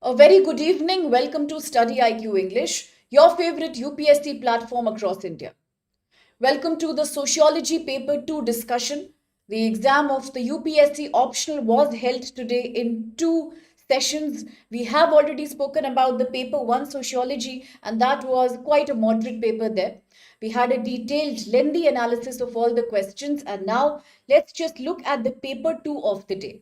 A very good evening. Welcome to StudyIQ English, your favorite UPSC platform across India. Welcome to the Sociology Paper 2 discussion. The exam of the UPSC optional was held today in two sessions. We have already spoken about the paper 1 Sociology, and that was quite a moderate paper there. We had a detailed, lengthy analysis of all the questions, and now let's just look at the paper 2 of the day.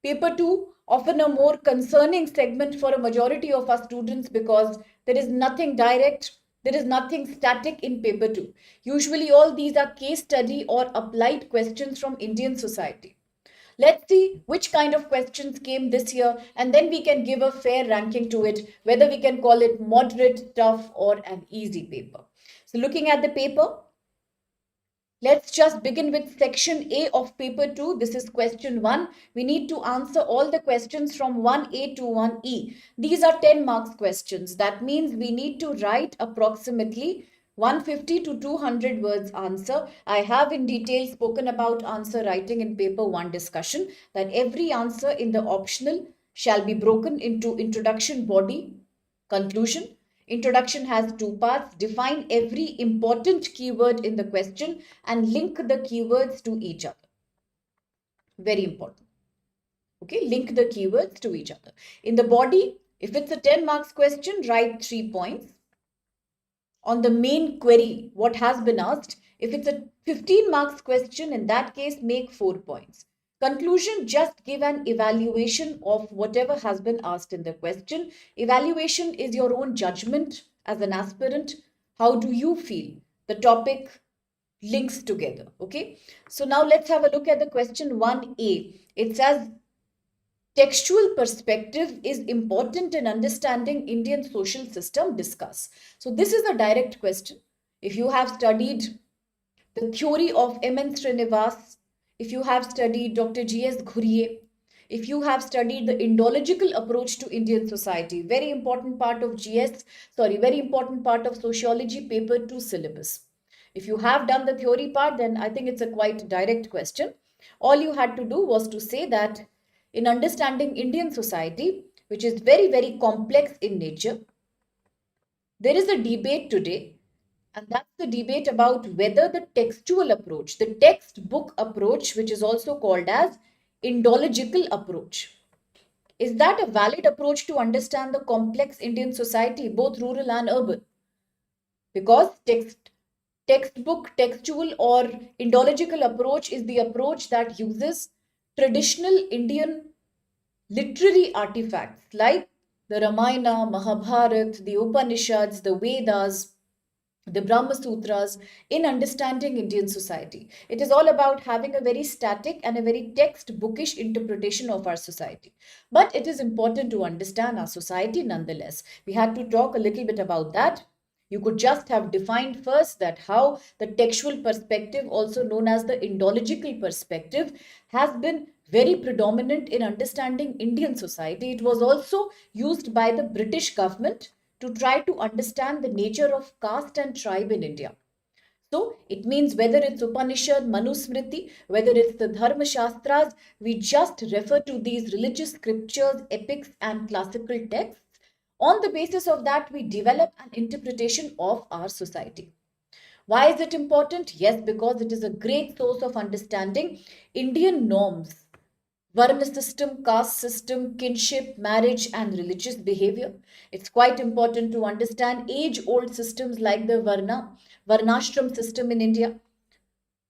Paper 2, often a more concerning segment for a majority of our students because there is nothing direct, there is nothing static in paper 2. Usually all these are case study or applied questions from Indian society. Let's see which kind of questions came this year, and then we can give a fair ranking to it, whether we can call it moderate, tough, or an easy paper. So looking at the paper, let's just begin with section A of paper 2. This is question 1. We need to answer all the questions from 1A to 1E. These are 10 marks questions. That means we need to write approximately 150 to 200 words answer. I have in detail spoken about answer writing in paper 1 discussion, that every answer in the optional shall be broken into introduction, body, conclusion. Introduction has two parts. Define every important keyword in the question and link the keywords to each other. Very important. Okay, link the keywords to each other. In the body, if it's a 10 marks question, write 3 points. On the main query, what has been asked, if it's a 15 marks question, in that case, make 4 points. Conclusion, just give an evaluation of whatever has been asked in the question. Evaluation is your own judgment as an aspirant. How do you feel the topic links together? Okay. So now let's have a look at the question 1A. It says, textual perspective is important in understanding Indian social system. Discuss. So this is a direct question. If you have studied the theory of M.N. Srinivas, if you have studied Dr. G.S. Ghuriye, if you have studied the Indological approach to Indian society, very important part of very important part of sociology paper 2 syllabus. If you have done the theory part, then I think it's a quite direct question. All you had to do was to say that in understanding Indian society, which is very, very complex in nature, there is a debate today, and that's the debate about whether the textual approach, the textbook approach, which is also called as Indological approach, is that a valid approach to understand the complex Indian society, both rural and urban? Because textbook, textual, or Indological approach is the approach that uses traditional Indian literary artifacts like the Ramayana, Mahabharata, the Upanishads, the Vedas, the Brahma Sutras in understanding Indian society. It is all about having a very static and a very textbookish interpretation of our society. But it is important to understand our society nonetheless. We had to talk a little bit about that. You could just have defined first that how the textual perspective, also known as the Indological perspective, has been very predominant in understanding Indian society. It was also used by the British government to try to understand the nature of caste and tribe in India. So it means whether it's Upanishad, Manusmriti, whether it's the Dharma Shastras, we just refer to these religious scriptures, epics, and classical texts. On the basis of that, we develop an interpretation of our society. Why is it important? Yes, because it is a great source of understanding Indian norms, Varna system, caste system, kinship, marriage, and religious behavior. It's quite important to understand age-old systems like the Varnashram system in India,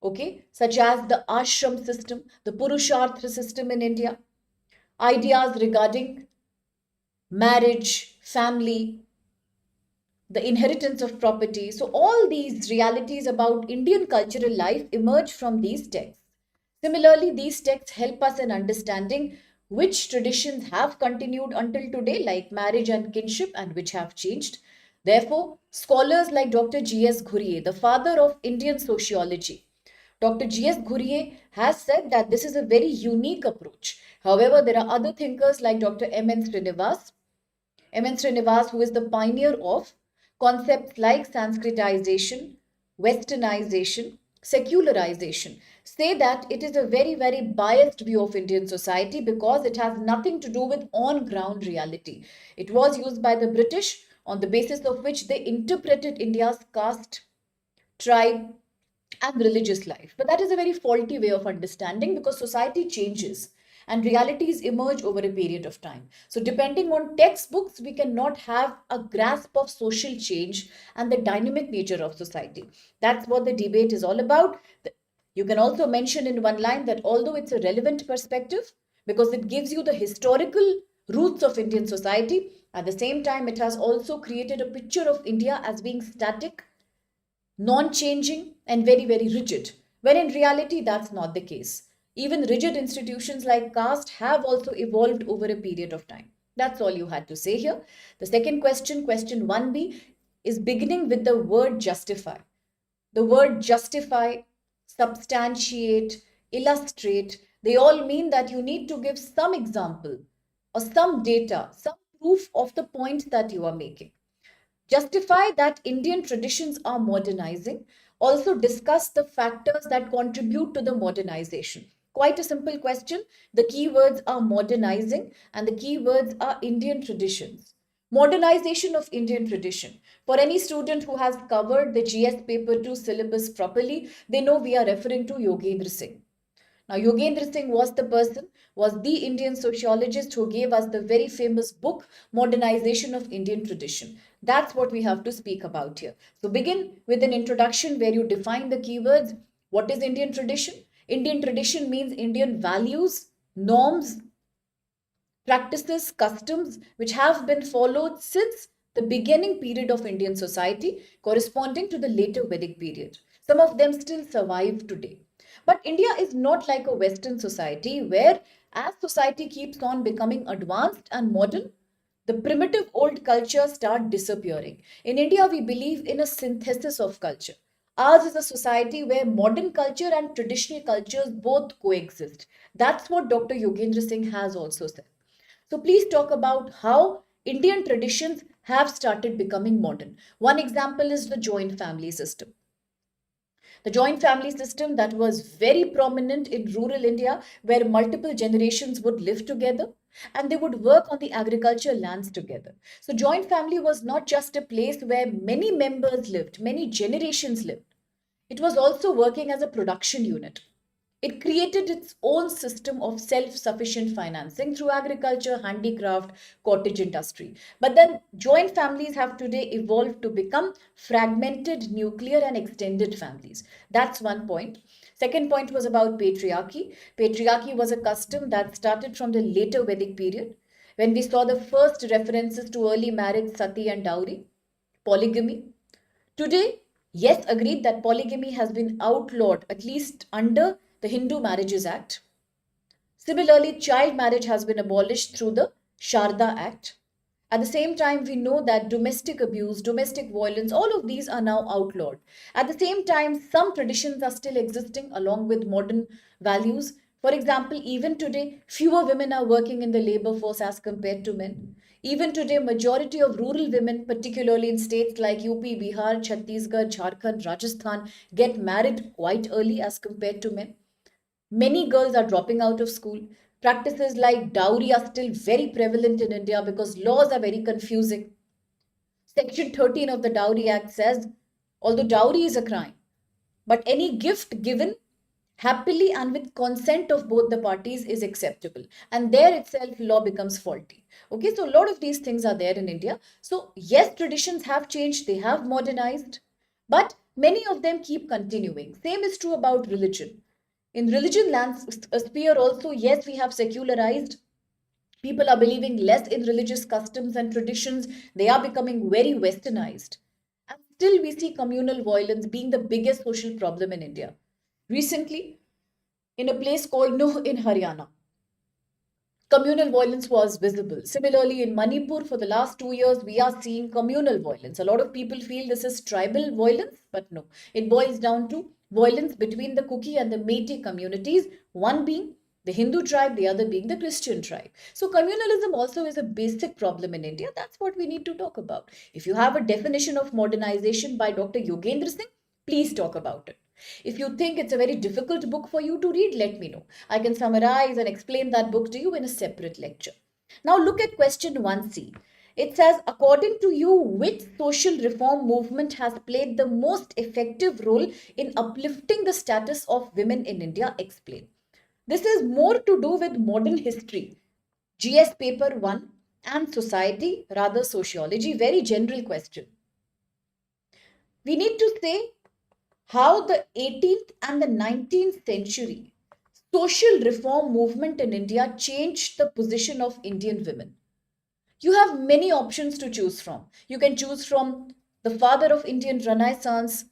okay, such as the Ashram system, the Purushartha system in India, ideas regarding marriage, family, the inheritance of property. So all these realities about Indian cultural life emerge from these texts. Similarly, these texts help us in understanding which traditions have continued until today, like marriage and kinship, and which have changed. Therefore, scholars like Dr. G.S. Ghuriye, the father of Indian sociology, Dr. G.S. Ghuriye has said that this is a very unique approach. However, there are other thinkers like Dr. M.N. Srinivas, who is the pioneer of concepts like Sanskritization, Westernization, secularization. say that it is a very, very biased view of Indian society because it has nothing to do with on ground reality. It was used by the British on the basis of which they interpreted India's caste, tribe, and religious life. But that is a very faulty way of understanding because society changes and realities emerge over a period of time. So, depending on textbooks, we cannot have a grasp of social change and the dynamic nature of society. That's what the debate is all about. You can also mention in one line that although it's a relevant perspective because it gives you the historical roots of Indian society, at the same time, it has also created a picture of India as being static, non-changing, and very, very rigid, when in reality that's not the case. Even rigid institutions like caste have also evolved over a period of time. That's all you had to say here. The second question, question 1b, is beginning with the word justify. The word justify, substantiate, illustrate, they all mean that you need to give some example or some data, some proof of the point that you are making. Justify that Indian traditions are modernizing. Also discuss the factors that contribute to the modernization. Quite a simple question. The keywords are modernizing and the keywords are Indian traditions. Modernization of Indian tradition. For any student who has covered the GS paper 2 syllabus properly, they know we are referring to Yogendra Singh. Now, Yogendra Singh was the Indian sociologist who gave us the very famous book, Modernization of Indian Tradition. That's what we have to speak about here. So, begin with an introduction where you define the keywords. What is Indian tradition? Indian tradition means Indian values, norms, practices, customs which have been followed since the beginning period of Indian society, corresponding to the later Vedic period. Some of them still survive today. But India is not like a Western society where, as society keeps on becoming advanced and modern, the primitive old cultures start disappearing. In India, we believe in a synthesis of culture. Ours is a society where modern culture and traditional cultures both coexist. That's what Dr. Yogendra Singh has also said. So please talk about how Indian traditions have started becoming modern. One example is the joint family system. The joint family system that was very prominent in rural India, where multiple generations would live together and they would work on the agriculture lands together. So, joint family was not just a place where many members lived, many generations lived. It was also working as a production unit. It created its own system of self sufficient financing through agriculture, handicraft, cottage industry. But then joint families have today evolved to become fragmented, nuclear, and extended families. That's one point. Second point was about patriarchy. Patriarchy was a custom that started from the later Vedic period when we saw the first references to early marriage, sati, and dowry, polygamy. Today, yes, agreed that polygamy has been outlawed, at least under the Hindu Marriages Act. Similarly, child marriage has been abolished through the Sharda Act. At the same time, we know that domestic abuse, domestic violence, all of these are now outlawed. At the same time, some traditions are still existing along with modern values. For example, even today, fewer women are working in the labor force as compared to men. Even today, majority of rural women, particularly in states like UP, Bihar, Chhattisgarh, Jharkhand, Rajasthan, get married quite early as compared to men. Many girls are dropping out of school. Practices like dowry are still very prevalent in India because laws are very confusing. Section 13 of the Dowry Act says, although dowry is a crime, but any gift given happily and with consent of both the parties is acceptable. And there itself, law becomes faulty. Okay, so a lot of these things are there in India. So, yes, traditions have changed, they have modernized, but many of them keep continuing. Same is true about religion. In religion lands sphere also, yes, we have secularized. People are believing less in religious customs and traditions. They are becoming very westernized. And still, we see communal violence being the biggest social problem in India. Recently, in a place called Nuh in Haryana, communal violence was visible. Similarly, in Manipur, for the last 2 years, we are seeing communal violence. A lot of people feel this is tribal violence, but no. It boils down to violence between the Kuki and the Meitei communities, one being the Hindu tribe, the other being the Christian tribe. So, communalism also is a basic problem in India. That's what we need to talk about. If you have a definition of modernization by Dr. Yogendra Singh, please talk about it. If you think it's a very difficult book for you to read, let me know. I can summarize and explain that book to you in a separate lecture. Now look at question 1C. It says, according to you, which social reform movement has played the most effective role in uplifting the status of women in India? Explain. This is more to do with modern history, GS paper 1, and society, rather sociology. Very general question. We need to say how the 18th and the 19th century social reform movement in India changed the position of Indian women. You have many options to choose from. You can choose from the father of Indian Renaissance,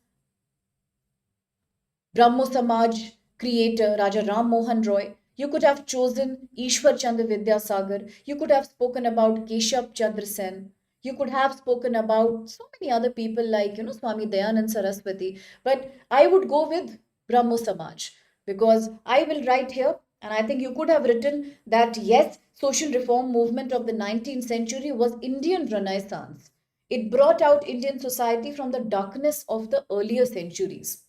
Brahmo Samaj creator Raja Ram Mohan Roy. You could have chosen Ishwar Chandra Vidyasagar. You could have spoken about Keshab Chandra Sen. You could have spoken about so many other people like, Swami Dayanand Saraswati. But I would go with Brahmo Samaj because I will write here, and I think you could have written that yes, social reform movement of the 19th century was Indian Renaissance. It brought out Indian society from the darkness of the earlier centuries,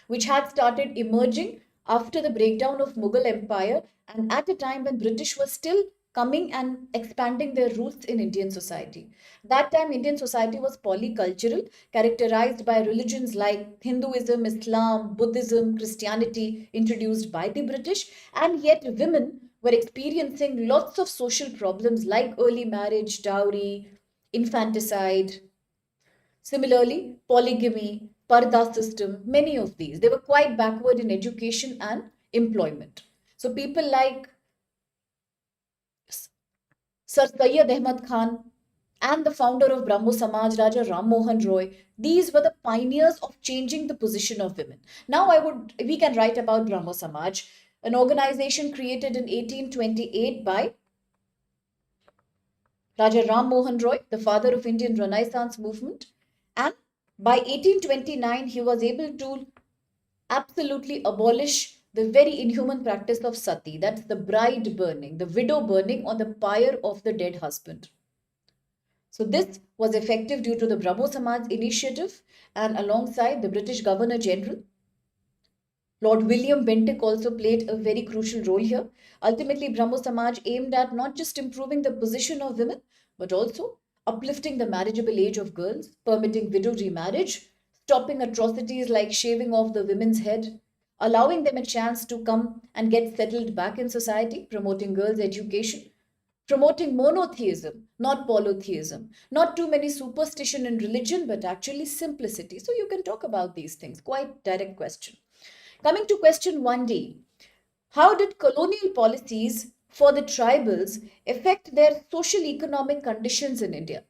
which had started emerging after the breakdown of Mughal Empire and at a time when British were still coming and expanding their roots in Indian society. That time, Indian society was polycultural, characterized by religions like Hinduism, Islam, Buddhism, Christianity, introduced by the British, and yet women were experiencing lots of social problems like early marriage, dowry, infanticide, similarly, polygamy, parda system, many of these, they were quite backward in education and employment. So people like Sir Sayyid Ahmad Khan and the founder of Brahmo Samaj, Raja Ram Mohan Roy, these were the pioneers of changing the position of women. Now we can write about Brahmo Samaj, an organization created in 1828 by Raja Ram Mohan Roy, the father of Indian Renaissance movement. And by 1829, he was able to absolutely abolish the very inhuman practice of sati, that's the bride burning, the widow burning on the pyre of the dead husband. So this was effective due to the Brahmo Samaj initiative and alongside the British Governor General. Lord William Bentinck also played a very crucial role here. Ultimately, Brahmo Samaj aimed at not just improving the position of women, but also uplifting the marriageable age of girls, permitting widow remarriage, stopping atrocities like shaving off the women's head, allowing them a chance to come and get settled back in society, promoting girls' education, promoting monotheism, not polytheism, not too many superstition in religion, but actually simplicity. So you can talk about these things. Quite direct question. Coming to question 1D, how did colonial policies for the tribals affect their social economic conditions in India?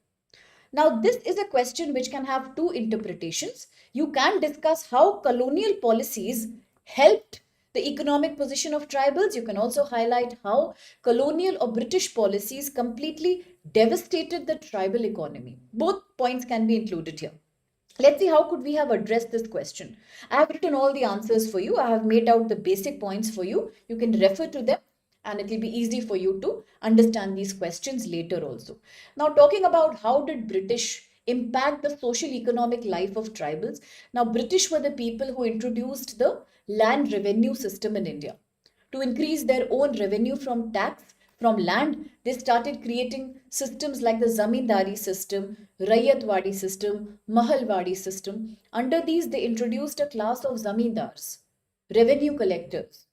Now, this is a question which can have two interpretations. You can discuss how colonial policies helped the economic position of tribals. You can also highlight how colonial or British policies completely devastated the tribal economy. Both points can be included here. Let's see how could we have addressed this question. I have written all the answers for you. I have made out the basic points for you. You can refer to them and it will be easy for you to understand these questions later also. Now talking about how did British impact the social economic life of tribals. Now British were the people who introduced the land revenue system in India. To increase their own revenue from tax from land, they started creating systems like the Zamindari system, Rayatwadi system, Mahalwadi system. Under these, they introduced a class of Zamindars, revenue collectors,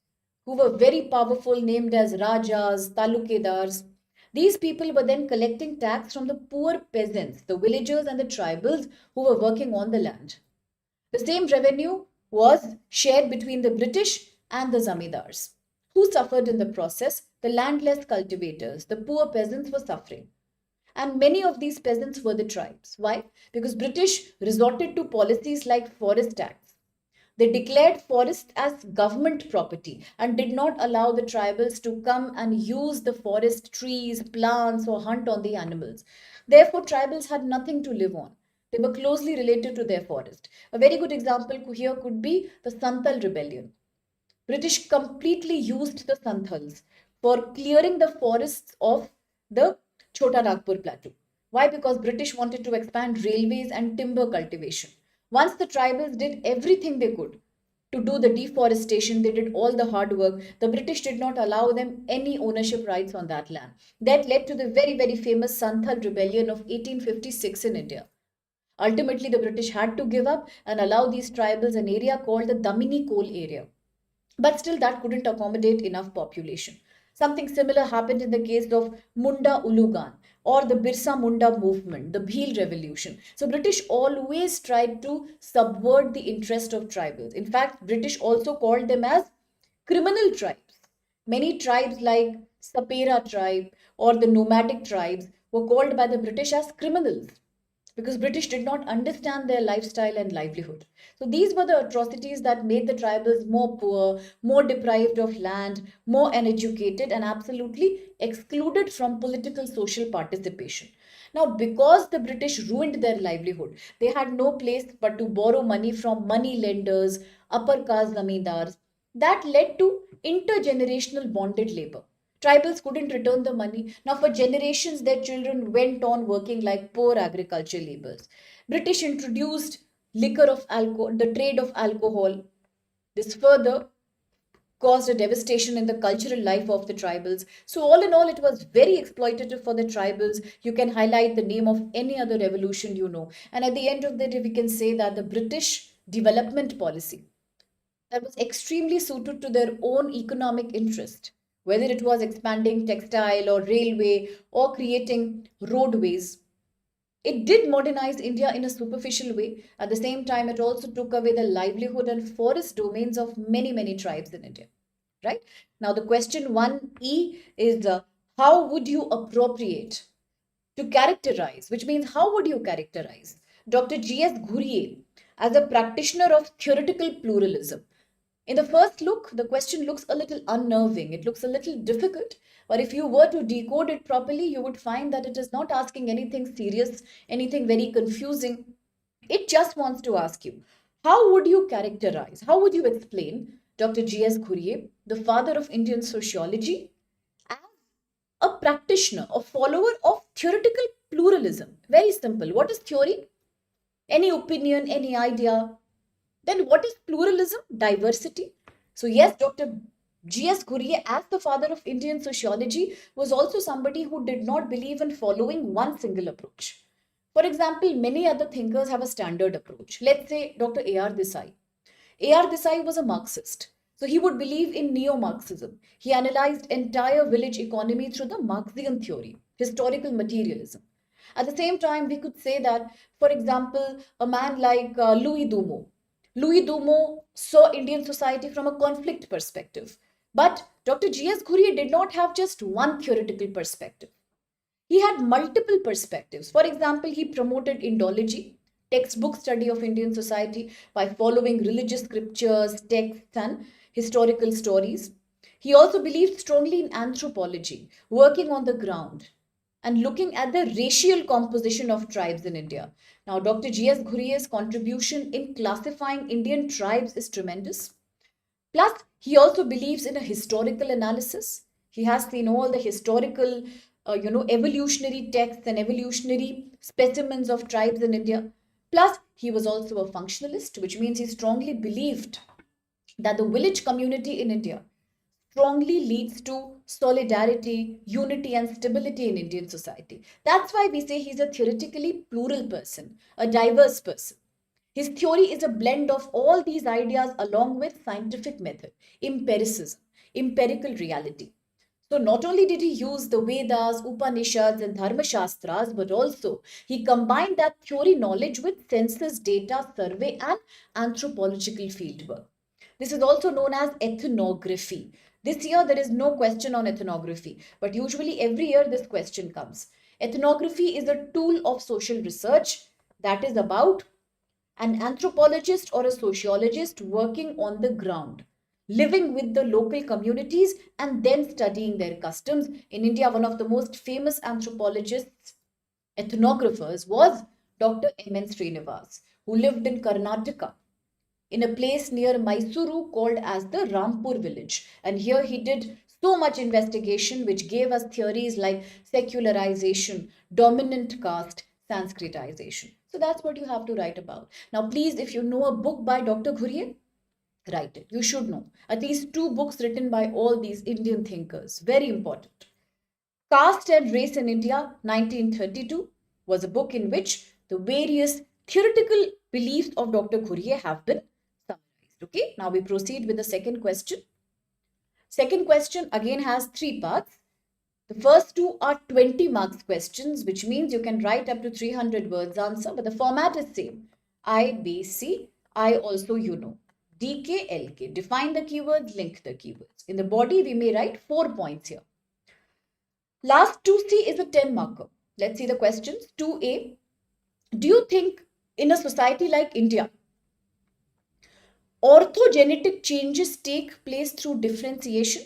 who were very powerful, named as Rajas, Talukedars. These people were then collecting tax from the poor peasants, the villagers and the tribals who were working on the land. The same revenue was shared between the British and the Zamindars. Who suffered in the process? The landless cultivators, the poor peasants were suffering. And many of these peasants were the tribes. Why? Because British resorted to policies like forest tax. They declared forests as government property and did not allow the tribals to come and use the forest trees, plants, or hunt on the animals. Therefore, tribals had nothing to live on. They were closely related to their forest. A very good example here could be the Santal rebellion. British completely used the Santhals for clearing the forests of the Chota Nagpur plateau. Why? Because British wanted to expand railways and timber cultivation. Once the tribals did everything they could to do the deforestation, they did all the hard work. The British did not allow them any ownership rights on that land. That led to the very, very famous Santhal rebellion of 1856 in India. Ultimately, the British had to give up and allow these tribals an area called the Damini coal area. But still, that couldn't accommodate enough population. Something similar happened in the case of Munda Ulugan or the Birsa Munda movement, the Bhil revolution. So British always tried to subvert the interest of tribals. In fact, British also called them as criminal tribes. Many tribes like Sapera tribe or the nomadic tribes were called by the British as criminals because British did not understand their lifestyle and livelihood. So these were the atrocities that made the tribals more poor, more deprived of land, more uneducated, and absolutely excluded from political social participation. Now, because the British ruined their livelihood, they had no place but to borrow money from money lenders, upper caste zamindars. That led to intergenerational bonded labor. Tribals couldn't return the money. Now, for generations, their children went on working like poor agricultural laborers. British introduced liquor of alcohol, the trade of alcohol. This further caused a devastation in the cultural life of the tribals. So, all in all, it was very exploitative for the tribals. You can highlight the name of any other revolution you know. And at the end of the day, we can say that the British development policy that was extremely suited to their own economic interest, whether it was expanding textile or railway or creating roadways. It did modernize India in a superficial way. At the same time, it also took away the livelihood and forest domains of many, many tribes in India. Right? Now, the question 1E is how would you appropriate to characterize, which means how would you characterize Dr. G.S. Ghurye as a practitioner of theoretical pluralism? In the first look, the question looks a little unnerving. It looks a little difficult. But if you were to decode it properly, you would find that it is not asking anything serious, anything very confusing. It just wants to ask you, how would you characterize, how would you explain Dr. G.S. Ghurye, the father of Indian sociology, as a practitioner, a follower of theoretical pluralism? Very simple. What is theory? Any opinion, any idea, then what is pluralism? Diversity. So, yes, Dr. G.S. Ghurye, as the father of Indian sociology, was also somebody who did not believe in following one single approach. For example, many other thinkers have a standard approach. Let's say Dr. A.R. Desai. A.R. Desai was a Marxist. So he would believe in neo-Marxism. He analyzed entire village economy through the Marxian theory, historical materialism. At the same time, we could say that, for example, a man like Louis Dumo. Louis Dumo saw Indian society from a conflict perspective. But Dr. G.S. Ghurye did not have just one theoretical perspective. He had multiple perspectives. For example, he promoted Indology, textbook study of Indian society by following religious scriptures, texts, and historical stories. He also believed strongly in anthropology, working on the ground and looking at the racial composition of tribes in India. Now, Dr. G.S. Ghurye's contribution in classifying Indian tribes is tremendous. Plus, he also believes in a historical analysis. He has seen all the historical, evolutionary texts and evolutionary specimens of tribes in India. Plus, he was also a functionalist, which means he strongly believed that the village community in India strongly leads to solidarity, unity, and stability in Indian society. That's why we say he's a theoretically plural person, a diverse person. His theory is a blend of all these ideas along with scientific method, empiricism, empirical reality. So not only did he use the Vedas, Upanishads, and Dharma Shastras, but also he combined that theory knowledge with census data, survey, and anthropological fieldwork. This is also known as ethnography. This year there is no question on ethnography, but usually every year this question comes. Ethnography is a tool of social research that is about an anthropologist or a sociologist working on the ground, living with the local communities and then studying their customs. In India, one of the most famous anthropologists, ethnographers was Dr. M.N. Srinivas, who lived in Karnataka in a place near Mysuru called as the Rampur village. And here he did so much investigation which gave us theories like secularization, dominant caste, Sanskritization. So that's what you have to write about. Now, please, if you know a book by Dr. Ghurye, write it. You should know at least two books written by all these Indian thinkers. Very important. Caste and Race in India, 1932, was a book in which the various theoretical beliefs of Dr. Ghurye have been summarized. Okay, now we proceed with the second question. Second question again has three parts. The first two are 20 marks questions, which means you can write up to 300 words answer, but the format is same. I, B, C, I also you know. D, K, L, K. Define the keywords, link the keywords. In the body, we may write 4 points here. Last 2C is a 10 marker. Let's see the questions. 2A. Do you think in a society like India, orthogenetic changes take place through differentiation?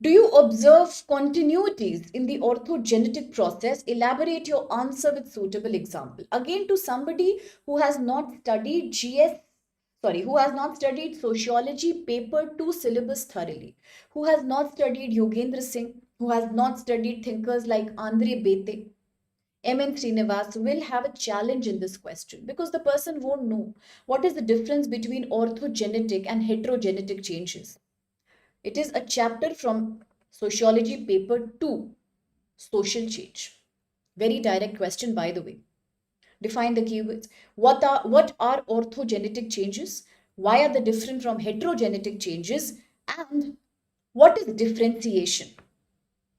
Do you observe continuities in the orthogenetic process? Elaborate your answer with suitable example. Again, to somebody who has not studied who has not studied Sociology paper 2 syllabus thoroughly, who has not studied Yogendra Singh, who has not studied thinkers like Andre Bete, M.N. Srinivas will have a challenge in this question because the person won't know what is the difference between orthogenetic and heterogenetic changes. It is a chapter from Sociology paper 2, Social Change. Very direct question, by the way. Define the keywords. What are orthogenetic changes? Why are they different from heterogenetic changes? And what is differentiation?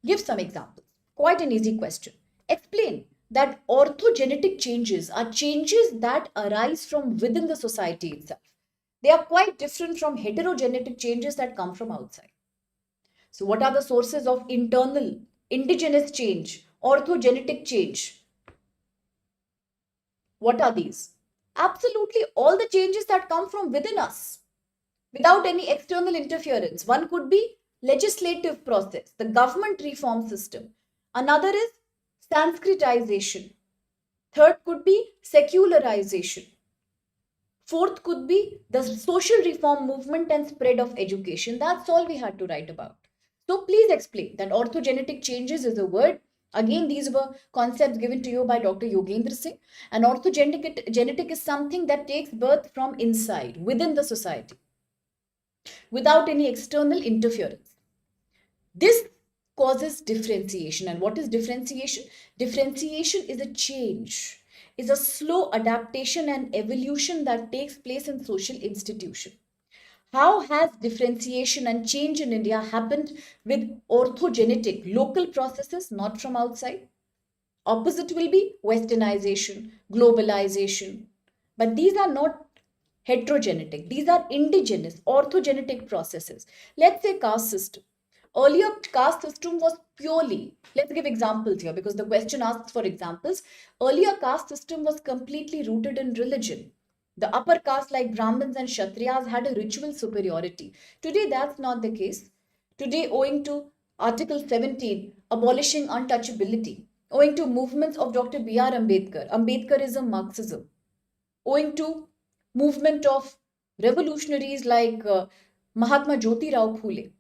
Give some examples. Quite an easy question. Explain that orthogenetic changes are changes that arise from within the society itself. They are quite different from heterogenetic changes that come from outside. So, what are the sources of internal, indigenous change, orthogenetic change? What are these? Absolutely all the changes that come from within us without any external interference. One could be legislative process, the government reform system. Another is Sanskritization. Third could be secularization. Fourth could be the social reform movement and spread of education. That's all we had to write about. So please explain that orthogenetic changes is a word. Again, these were concepts given to you by Dr. Yogendra Singh. And orthogenetic is something that takes birth from inside, within the society, without any external interference. This causes differentiation. And what is differentiation? Differentiation is a change, is a slow adaptation and evolution that takes place in social institution. How has differentiation and change in India happened with orthogenetic local processes, not from outside? Opposite will be westernization, globalization. But these are not heterogenetic. These are indigenous, orthogenetic processes. Let's say caste system. Earlier caste system was purely, let's give examples here because the question asks for examples. Earlier caste system was completely rooted in religion. The upper caste like Brahmins and Kshatriyas had a ritual superiority. Today that's not the case. Today, owing to Article 17 abolishing untouchability, owing to movements of Dr. B.R. Ambedkar, Ambedkarism, Marxism, owing to movement of revolutionaries like Mahatma Jyoti Rao Phule,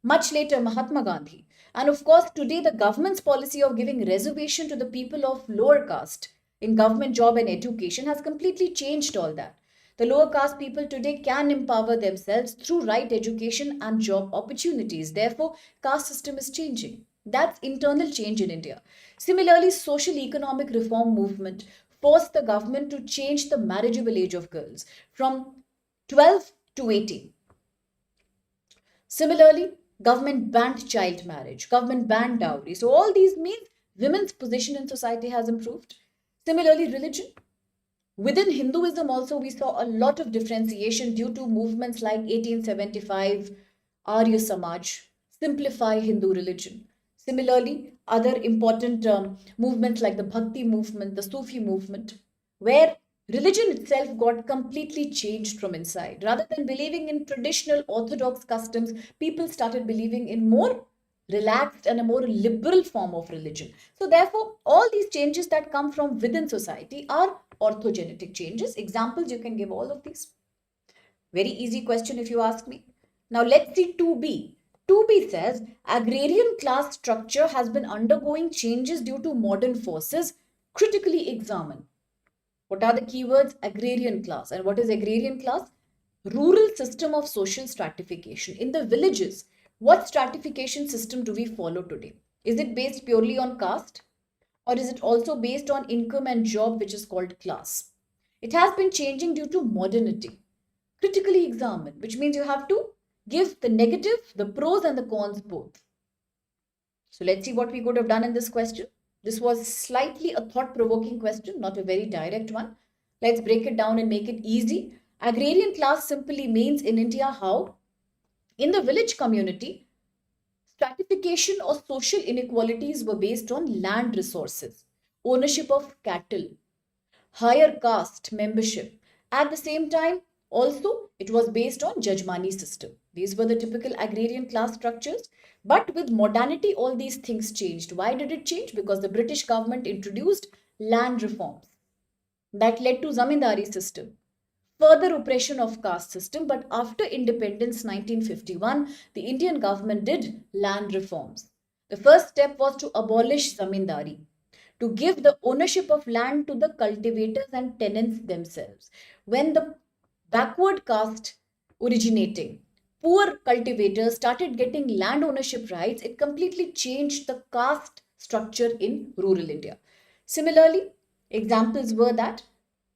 much later Mahatma Gandhi, and of course today the government's policy of giving reservation to the people of lower caste in government job and education has completely changed all that. The lower caste people today can empower themselves through right education and job opportunities. Therefore, caste system is changing. That's internal change in India. Similarly, social economic reform movement forced the government to change the marriageable age of girls from 12 to 18. Similarly, government banned child marriage, government banned dowry. So all these means women's position in society has improved. Similarly, religion. Within Hinduism also we saw a lot of differentiation due to movements like 1875, Arya Samaj, Simplify Hindu Religion. Similarly, other important movements like the Bhakti movement, the Sufi movement, where religion itself got completely changed from inside. Rather than believing in traditional orthodox customs, people started believing in more relaxed and a more liberal form of religion. So therefore, all these changes that come from within society are orthogenetic changes. Examples, you can give all of these. Very easy question if you ask me. Now let's see 2B. 2B says agrarian class structure has been undergoing changes due to modern forces Critically examine. What are the keywords? Agrarian class. And what is agrarian class? Rural system of social stratification. In the villages, what stratification system do we follow today? Is it based purely on caste? Or is it also based on income and job, which is called class? It has been changing due to modernity. Critically examine, which means you have to give the negative, the pros and the cons both. So let's see what we could have done in this question. This was slightly a thought-provoking question, not a very direct one. Let's break it down and make it easy. Agrarian class simply means in India how? In the village community, stratification or social inequalities were based on land resources, ownership of cattle, higher caste membership. At the same time, also, it was based on Jajmani system. These were the typical agrarian class structures. But with modernity, all these things changed. Why did it change? Because the British government introduced land reforms that led to zamindari system, further oppression of caste system. But after independence 1951, the Indian government did land reforms. The first step was to abolish zamindari, to give the ownership of land to the cultivators and tenants themselves. When the backward caste originating, poor cultivators started getting land ownership rights, it completely changed the caste structure in rural India. Similarly, examples were that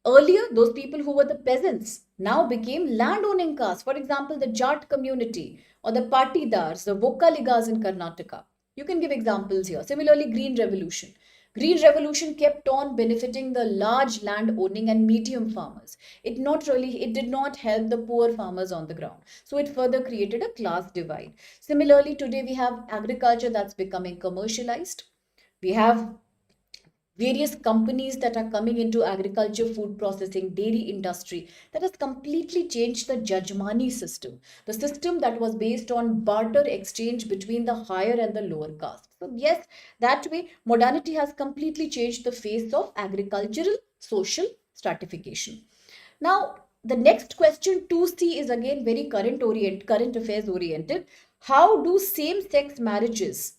earlier, those people who were the peasants now became landowning castes. For example, the Jat community or the Patidars, the Vokaligas in Karnataka. You can give examples here. Similarly, Green Revolution. Green Revolution kept on benefiting the large land owning and medium farmers. It did not help the poor farmers on the ground. So it further created a class divide. Similarly, today we have agriculture that's becoming commercialized. We have various companies that are coming into agriculture, food processing, dairy industry that has completely changed the Jajmani system, the system that was based on barter exchange between the higher and the lower caste. So yes, that way modernity has completely changed the face of agricultural social stratification. Now, the next question 2C is again very current affairs oriented. How do same sex marriages,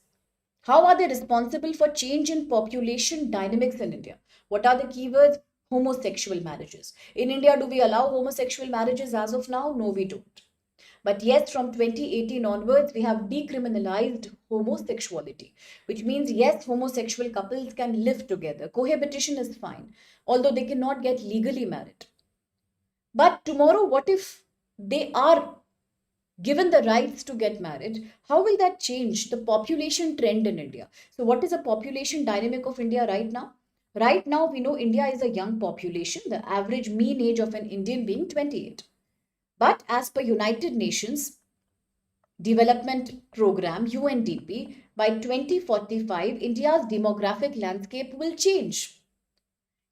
how are they responsible for change in population dynamics in India? What are the keywords? Homosexual marriages. In India, do we allow homosexual marriages as of now? No, we don't. But yes, from 2018 onwards, we have decriminalized homosexuality, which means yes, homosexual couples can live together. Cohabitation is fine, although they cannot get legally married. But tomorrow, what if they are given the rights to get married? How will that change the population trend in India? So what is the population dynamic of India right now? Right now, we know India is a young population, the average mean age of an Indian being 28. But as per United Nations Development Program, UNDP, by 2045, India's demographic landscape will change.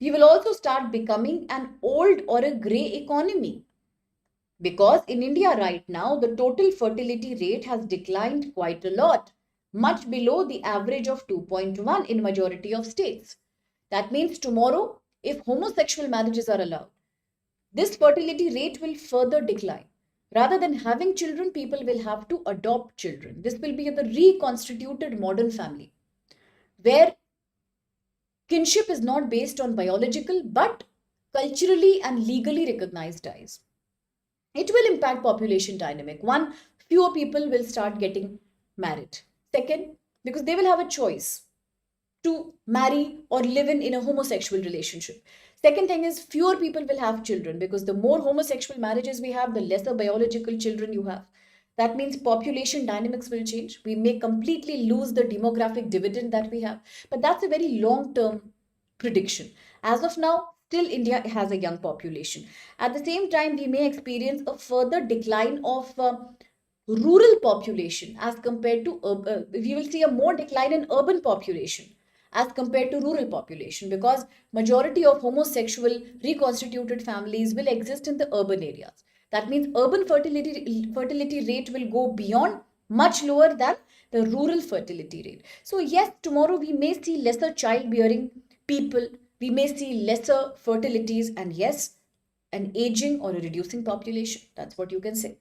We will also start becoming an old or a grey economy. Because in India right now, the total fertility rate has declined quite a lot, much below the average of 2.1 in majority of states. That means tomorrow, if homosexual marriages are allowed, this fertility rate will further decline. Rather than having children, people will have to adopt children. This will be the reconstituted modern family, where kinship is not based on biological but culturally and legally recognized ties. It will impact population dynamic. One, fewer people will start getting married. Second, because they will have a choice to marry or live in a homosexual relationship. Second thing is fewer people will have children, because the more homosexual marriages we have, the lesser biological children you have. That means population dynamics will change. We may completely lose the demographic dividend that we have. But that's a very long term prediction. As of now, still India has a young population. At the same time, we may experience a further decline of rural population as compared to we will see a more decline in urban population as compared to rural population, because majority of homosexual reconstituted families will exist in the urban areas. That means urban fertility rate will go beyond, much lower than the rural fertility rate. So yes, tomorrow we may see lesser childbearing people, we may see lesser fertilities, and yes, an aging or a reducing population. That's what you can say.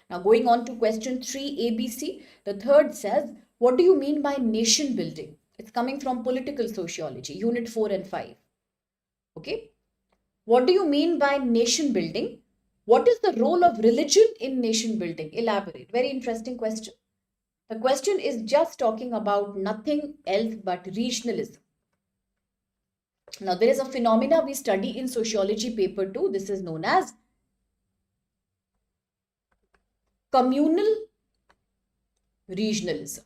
Now going on to question 3 ABC, the third says, what do you mean by nation building? It's coming from political sociology, unit 4 and 5. Okay. What do you mean by nation building? What is the role of religion in nation building? Elaborate. Very interesting question. The question is just talking about nothing else but regionalism. Now, there is a phenomena we study in sociology paper 2. This is known as communal regionalism.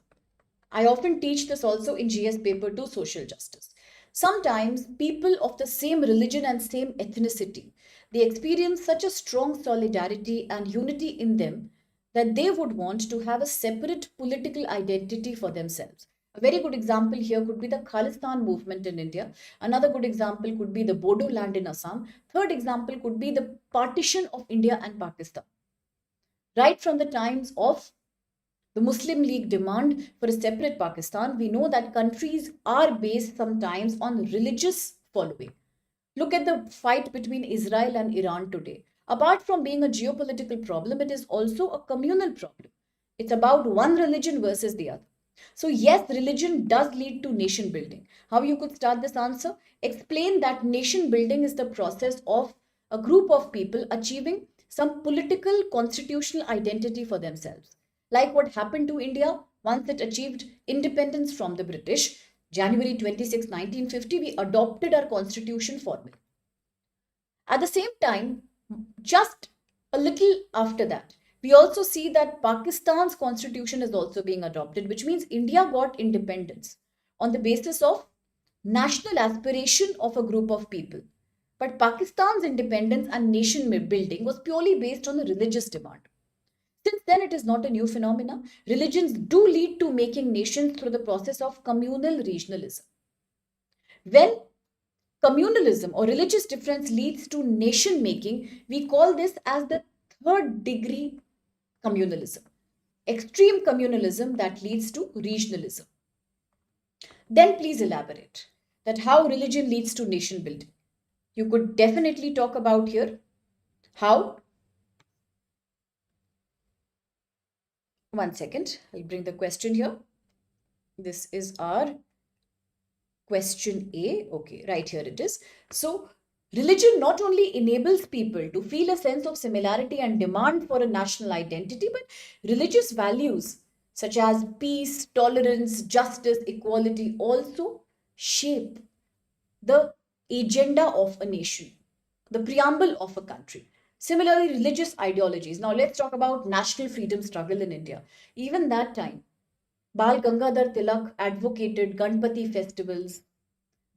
I often teach this also in GS paper 2, social justice. Sometimes people of the same religion and same ethnicity, they experience such a strong solidarity and unity in them that they would want to have a separate political identity for themselves. A very good example here could be the Khalistan movement in India. Another good example could be the Bodo land in Assam. Third example could be the partition of India and Pakistan. Right from the times of the Muslim League demand for a separate Pakistan, we know that countries are based sometimes on religious following. Look at the fight between Israel and Iran today. Apart from being a geopolitical problem, it is also a communal problem. It's about one religion versus the other. So, yes, religion does lead to nation building. How you could start this answer? Explain that nation building is the process of a group of people achieving some political constitutional identity for themselves. Like what happened to India once it achieved independence from the British. January 26, 1950, we adopted our constitution formally. At the same time, just a little after that, we also see that Pakistan's constitution is also being adopted, which means India got independence on the basis of national aspiration of a group of people. But Pakistan's independence and nation building was purely based on a religious demand. Since then, it is not a new phenomenon. Religions do lead to making nations through the process of communal regionalism. When communalism or religious difference leads to nation making, we call this as the third degree communalism. Extreme communalism that leads to regionalism. Then please elaborate that how religion leads to nation building. You could definitely talk about here how. One second, I'll bring the question here. This is our question A. Okay, right here it is. So, religion not only enables people to feel a sense of similarity and demand for a national identity, but religious values such as peace, tolerance, justice, equality also shape the agenda of a nation, the preamble of a country. Similarly, religious ideologies. Now, let's talk about national freedom struggle in India. Even that time, Bal Gangadhar Tilak advocated Ganpati festivals,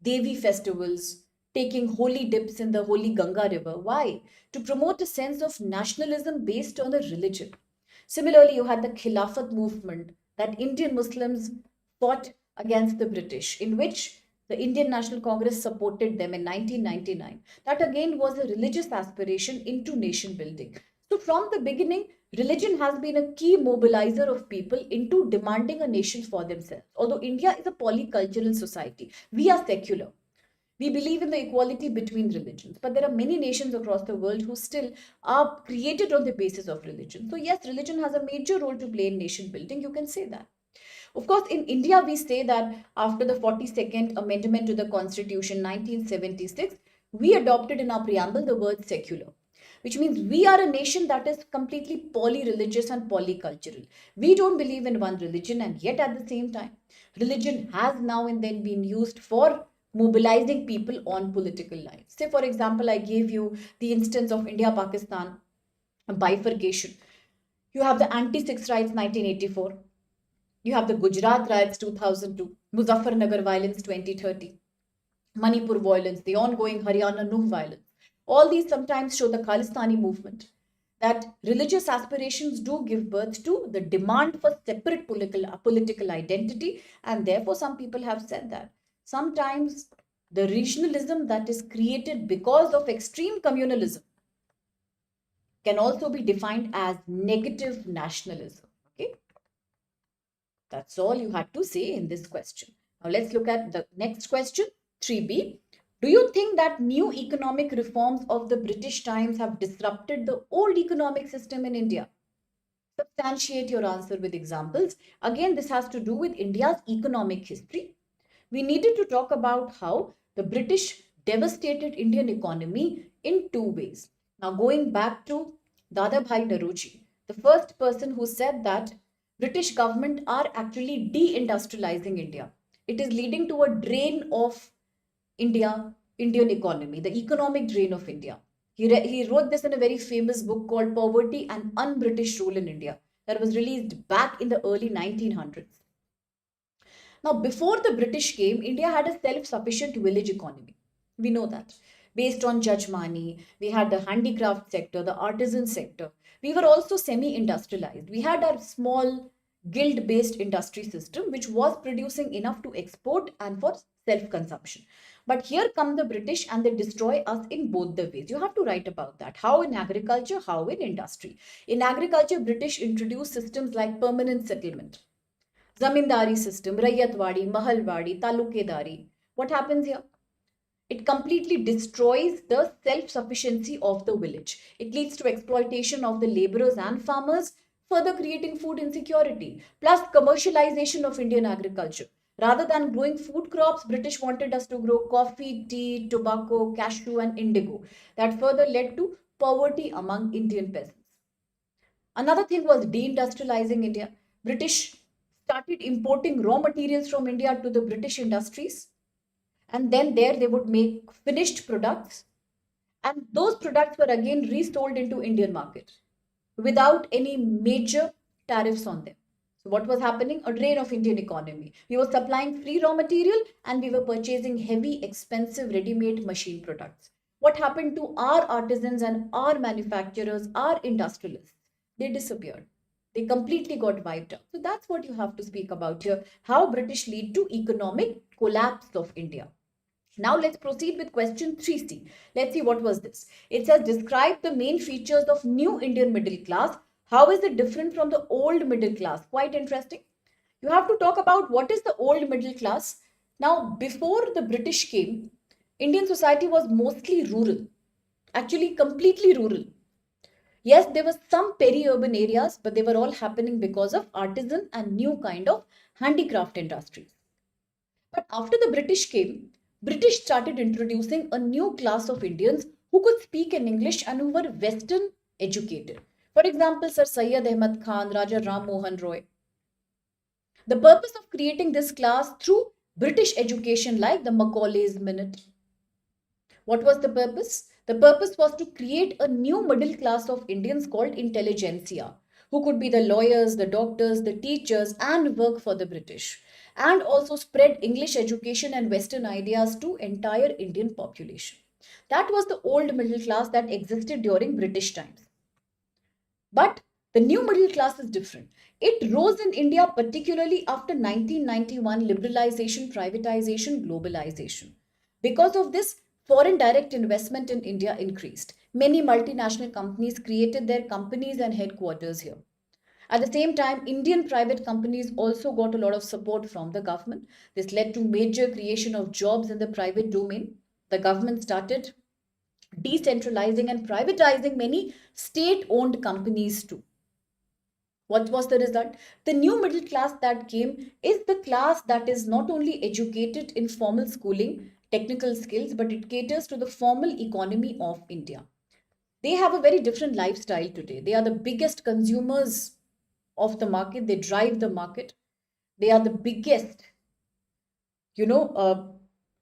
Devi festivals, taking holy dips in the holy Ganga river. Why? To promote a sense of nationalism based on a religion. Similarly, you had the Khilafat movement that Indian Muslims fought against the British, in which the Indian National Congress supported them in 1999. That again was a religious aspiration into nation building. So, from the beginning, religion has been a key mobilizer of people into demanding a nation for themselves. Although India is a polycultural society, we are secular. We believe in the equality between religions, but there are many nations across the world who still are created on the basis of religion. So, yes, religion has a major role to play in nation building. You can say that. Of course, in India, we say that after the 42nd Amendment to the Constitution 1976, we adopted in our preamble the word secular, which means we are a nation that is completely poly-religious and polycultural. We don't believe in one religion, and yet at the same time, religion has now and then been used for mobilizing people on political lines. Say, for example, I gave you the instance of India-Pakistan bifurcation. You have the anti-sex rights 1984. You have the Gujarat riots 2002, Muzaffarnagar violence 2030, Manipur violence, the ongoing Haryana Nuh violence. All these sometimes show the Khalistani movement that religious aspirations do give birth to the demand for separate political identity, and therefore some people have said that sometimes the regionalism that is created because of extreme communalism can also be defined as negative nationalism. Okay. That's all you had to say in this question. Now let's look at the next question, 3B. Do you think that new economic reforms of the British times have disrupted the old economic system in India? Substantiate your answer with examples. Again, this has to do with India's economic history. we needed to talk about how the British devastated Indian economy in two ways. Now, going back to Dadabhai Naoroji, the first person who said that British government are actually deindustrializing India. It is leading to a drain of Indian economy, the economic drain of India. He wrote this in a very famous book called Poverty and Un-British Rule in India that was released back in the early 1900s. Now, before the British came, India had a self-sufficient village economy. We know that. Based on Jajmani, we had the handicraft sector, the artisan sector. We were also semi-industrialized. We had our small guild-based industry system, which was producing enough to export and for self-consumption. But here come the British and they destroy us in both the ways. You have to write about that. How in agriculture, how in industry. In agriculture, British introduced systems like permanent settlement, zamindari system, Rayyatwadi, Mahalwadi, Talukedari. What happens here? It completely destroys the self-sufficiency of the village. It leads to exploitation of the laborers and farmers, further creating food insecurity, plus commercialization of Indian agriculture. Rather than growing food crops, British wanted us to grow coffee, tea, tobacco, cashew, and indigo. That further led to poverty among Indian peasants. Another thing was deindustrializing India. British started importing raw materials from India to the British industries, and then there they would make finished products, and those products were again resold into Indian market without any major tariffs on them. So what was happening? A drain of Indian economy. We were supplying free raw material and we were purchasing heavy, expensive, ready-made machine products. What happened to our artisans and our manufacturers, our industrialists? They disappeared. They completely got wiped out. So that's what you have to speak about here. How British lead to economic collapse of India. Now let's proceed with question 3C. Let's see what was this. It says describe the main features of new Indian middle class. How is it different from the old middle class? Quite interesting. You have to talk about what is the old middle class. Now, before the British came, Indian society was mostly rural, actually completely rural. Yes, there were some peri-urban areas, but they were all happening because of artisan and new kind of handicraft industries. But after the British came, British started introducing a new class of Indians who could speak in English and who were Western educated. For example, Sir Syed Ahmad Khan, Raja Ram Mohan Roy. The purpose of creating this class through British education like the Macaulay's Minute. What was the purpose? The purpose was to create a new middle class of Indians called intelligentsia, who could be the lawyers, the doctors, the teachers, and work for the British, and also spread English education and Western ideas to entire Indian population. That was the old middle class that existed during British times. But the new middle class is different. It rose in India particularly after 1991 liberalization, privatization, globalization. Because of this, foreign direct investment in India increased. Many multinational companies created their companies and headquarters here. At the same time, Indian private companies also got a lot of support from the government. This led to major creation of jobs in the private domain. The government started decentralizing and privatizing many state-owned companies too. What was the result? The new middle class that came is the class that is not only educated in formal schooling, technical skills, but it caters to the formal economy of India. They have a very different lifestyle today. They are the biggest consumers of the market. They drive the market. They are the biggest, you know,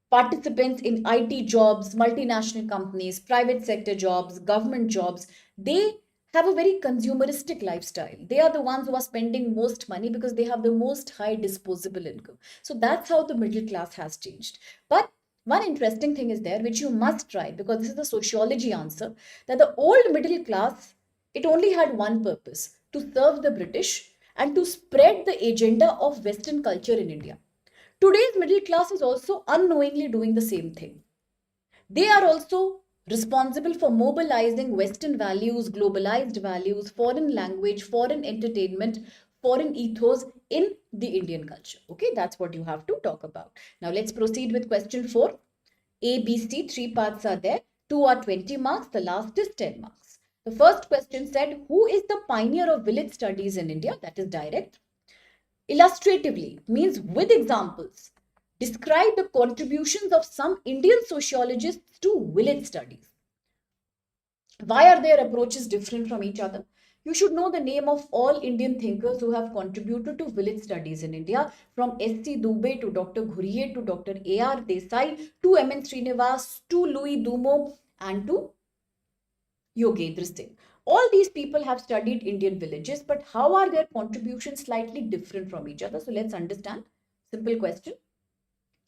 participants in IT jobs, multinational companies, private sector jobs, government jobs. They have a very consumeristic lifestyle. They are the ones who are spending most money because they have the most high disposable income. So that's how the middle class has changed. But one interesting thing is there, which you must try because this is the sociology answer, that the old middle class, it only had one purpose, to serve the British and to spread the agenda of Western culture in India. Today's middle class is also unknowingly doing the same thing. They are also responsible for mobilizing Western values, globalized values, foreign language, foreign entertainment, foreign ethos in the Indian culture. Okay, that's what you have to talk about. Now let's proceed with question 4. A, B, C, 3 parts are there. 2 are 20 marks. The last is 10 marks. The first question said, who is the pioneer of village studies in India? That is direct. Illustratively means with examples. Describe the contributions of some Indian sociologists to village studies. Why are their approaches different from each other? You should know the name of all Indian thinkers who have contributed to village studies in India, from S.C. Dubey to Dr. Ghurye to Dr. A.R. Desai to M.N. Srinivas to Louis Dumo and to Yogendra Singh. All these people have studied Indian villages, but how are their contributions slightly different from each other? So let's understand. Simple question.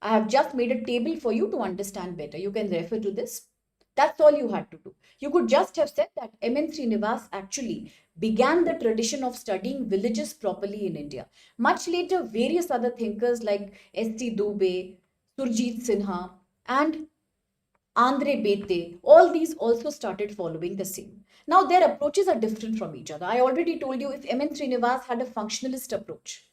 I have just made a table for you to understand better. You can refer to this. That's all you had to do. You could just have said that M.N. Srinivas actually began the tradition of studying villages properly in India. Much later, various other thinkers like S.C. Dubey, Surjit Sinha, and Andre Bete, all these also started following the same. Now, their approaches are different from each other. I already told you if M.N. Srinivas had a functionalist approach,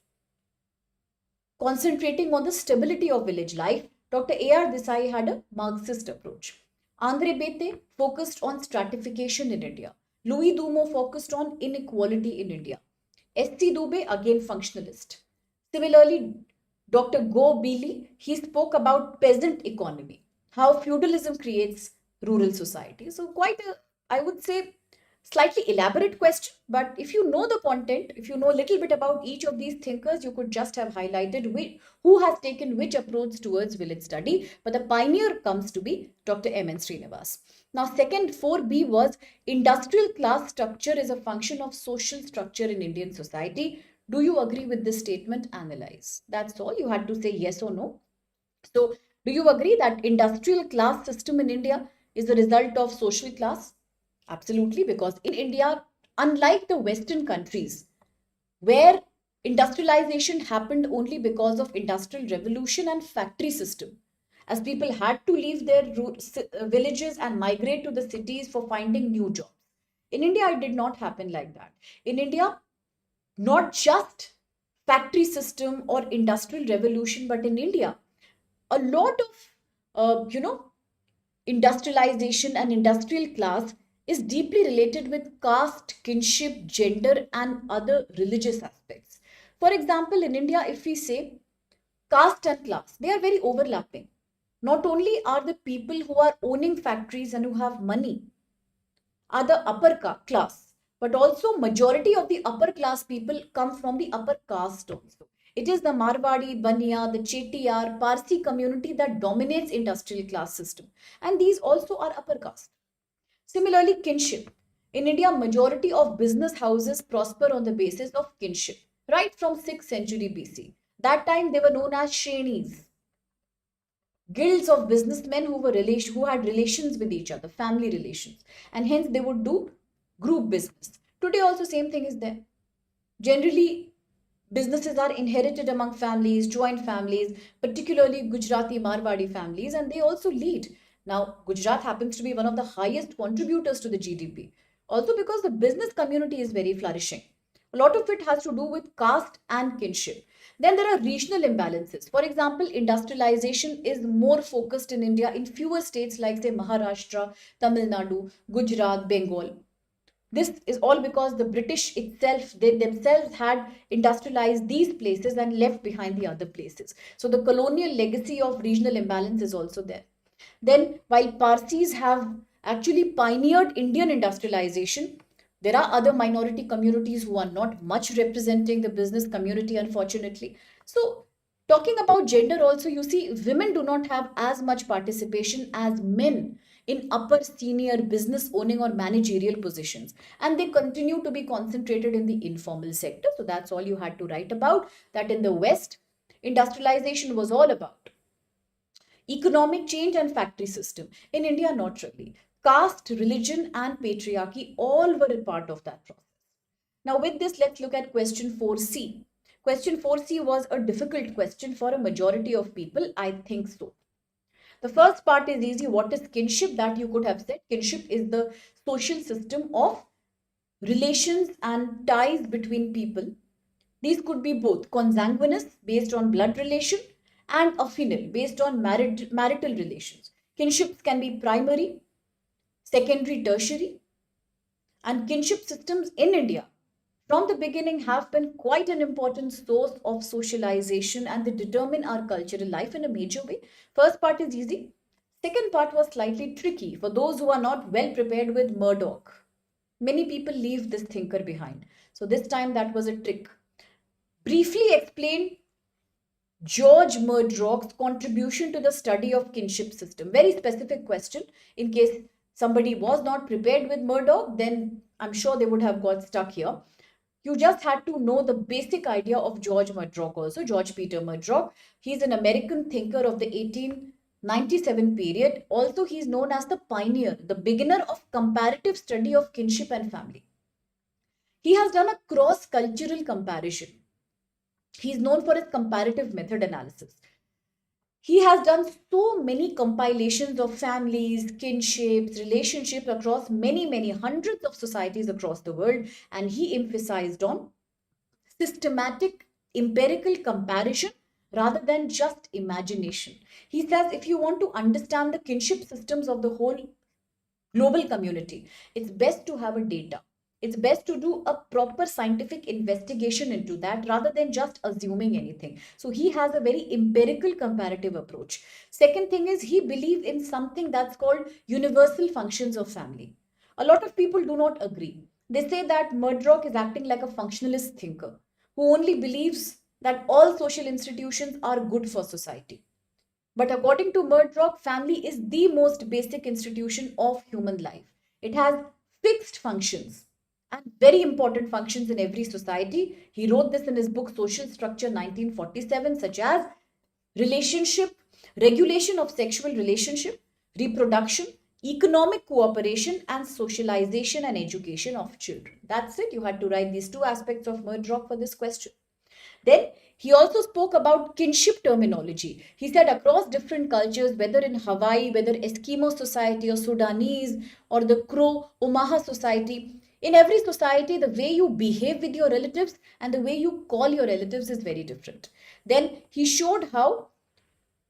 concentrating on the stability of village life, Dr. A.R. Desai had a Marxist approach. Andre Bete focused on stratification in India. Louis Dumo focused on inequality in India. S.C. Dubey, again functionalist. Similarly, Dr. Go Beely, he spoke about peasant economy, how feudalism creates rural society. So quite a, I would say, slightly elaborate question, but if you know the content, if you know a little bit about each of these thinkers, you could just have highlighted who has taken which approach towards village study. But the pioneer comes to be Dr. M.N. Srinivas. Now, second 4B was industrial class structure is a function of social structure in Indian society. Do you agree with this statement? Analyze. That's all. You had to say yes or no. So, do you agree that industrial class system in India is the result of social class? Absolutely, because in India, unlike the Western countries, where industrialization happened only because of industrial revolution and factory system, as people had to leave their villages and migrate to the cities for finding new jobs. In India, it did not happen like that. In India, not just factory system or industrial revolution, but in India, a lot of industrialization and industrial class is deeply related with caste, kinship, gender, and other religious aspects. For example, in India, if we say caste and class, they are very overlapping. Not only are the people who are owning factories and who have money are the upper class, but also majority of the upper class people come from the upper caste also. It is the Marwadi, Baniya, the Chetiyar, Parsi community that dominates industrial class system, and these also are upper caste. Similarly, kinship. In India, majority of business houses prosper on the basis of kinship, right from 6th century BC. That time they were known as Shrenis, guilds of businessmen who had relations with each other, family relations, and hence they would do group business. Today also same thing is there. Generally, businesses are inherited among families, joint families, particularly Gujarati Marwadi families, and they also lead. Now, Gujarat happens to be one of the highest contributors to the GDP, also because the business community is very flourishing. A lot of it has to do with caste and kinship. Then there are regional imbalances. For example, industrialization is more focused in India in fewer states like, say, Maharashtra, Tamil Nadu, Gujarat, Bengal. This is all because the British itself, they themselves had industrialized these places and left behind the other places. So the colonial legacy of regional imbalance is also there. Then, while Parsis have actually pioneered Indian industrialization, there are other minority communities who are not much representing the business community, unfortunately. So, talking about gender, also, you see, women do not have as much participation as men in upper senior business owning or managerial positions, and they continue to be concentrated in the informal sector. So, that's all you had to write about. That in the West, industrialization was all about economic change and factory system. In India, not really. Caste, religion, and patriarchy all were a part of that process. Now, with this, let's look at question 4C. Question 4C was a difficult question for a majority of people. I think so. The first part is easy. What is kinship? That you could have said. Kinship is the social system of relations and ties between people. These could be both consanguineous, based on blood relation, and affinal, based on marital relations. Kinships can be primary, secondary, tertiary, and kinship systems in India from the beginning have been quite an important source of socialization, and they determine our cultural life in a major way. First part is easy. Second part was slightly tricky for those who are not well prepared with Murdoch. Many people leave this thinker behind. So this time that was a trick. Briefly explain George Murdoch's contribution to the study of kinship system. Very specific question. In case somebody was not prepared with Murdoch, then I'm sure they would have got stuck here. You just had to know the basic idea of George Murdoch also, George Peter Murdoch. He's an American thinker of the 1897 period. Also, he's known as the pioneer, the beginner of comparative study of kinship and family. He has done a cross-cultural comparison. He's known for his comparative method analysis. He has done so many compilations of families, kinships, relationships across many hundreds of societies across the world, and he emphasized on systematic empirical comparison rather than just imagination. He says if you want to understand the kinship systems of the whole global community, it's best to have a data. It's best to do a proper scientific investigation into that rather than just assuming anything. So he has a very empirical comparative approach. Second thing is he believes in something that's called universal functions of family. A lot of people do not agree. They say that Murdoch is acting like a functionalist thinker who only believes that all social institutions are good for society. But according to Murdoch, family is the most basic institution of human life. It has fixed functions and very important functions in every society. He wrote this in his book Social Structure 1947, such as relationship, regulation of sexual relationship, reproduction, economic cooperation, and socialization and education of children. That's it. You had to write these two aspects of Murdoch for this question. Then he also spoke about kinship terminology. He said across different cultures, whether in Hawaii, whether Eskimo society or Sudanese or the Crow Omaha society, in every society, the way you behave with your relatives and the way you call your relatives is very different. Then he showed how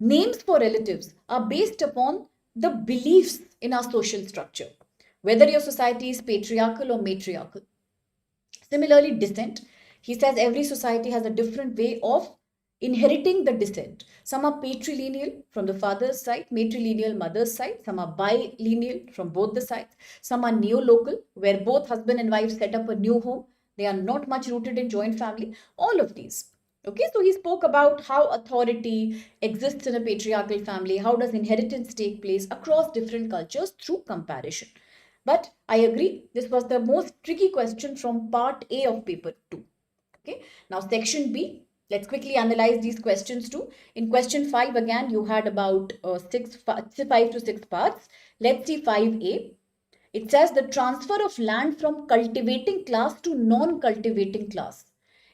names for relatives are based upon the beliefs in our social structure, whether your society is patriarchal or matriarchal. Similarly, descent. He says every society has a different way of inheriting the descent. Some are patrilineal from the father's side, matrilineal mother's side. Some are bilineal from both the sides. Some are neo-local, where both husband and wife set up a new home. They are not much rooted in joint family. All of these. Okay, so he spoke about how authority exists in a patriarchal family. How does inheritance take place across different cultures through comparison. But I agree, this was the most tricky question from part A of paper 2. Okay, now section B, let's quickly analyze these questions too. In question 5, again, you had about 5 to 6 parts. Let's see 5A. It says the transfer of land from cultivating class to non-cultivating class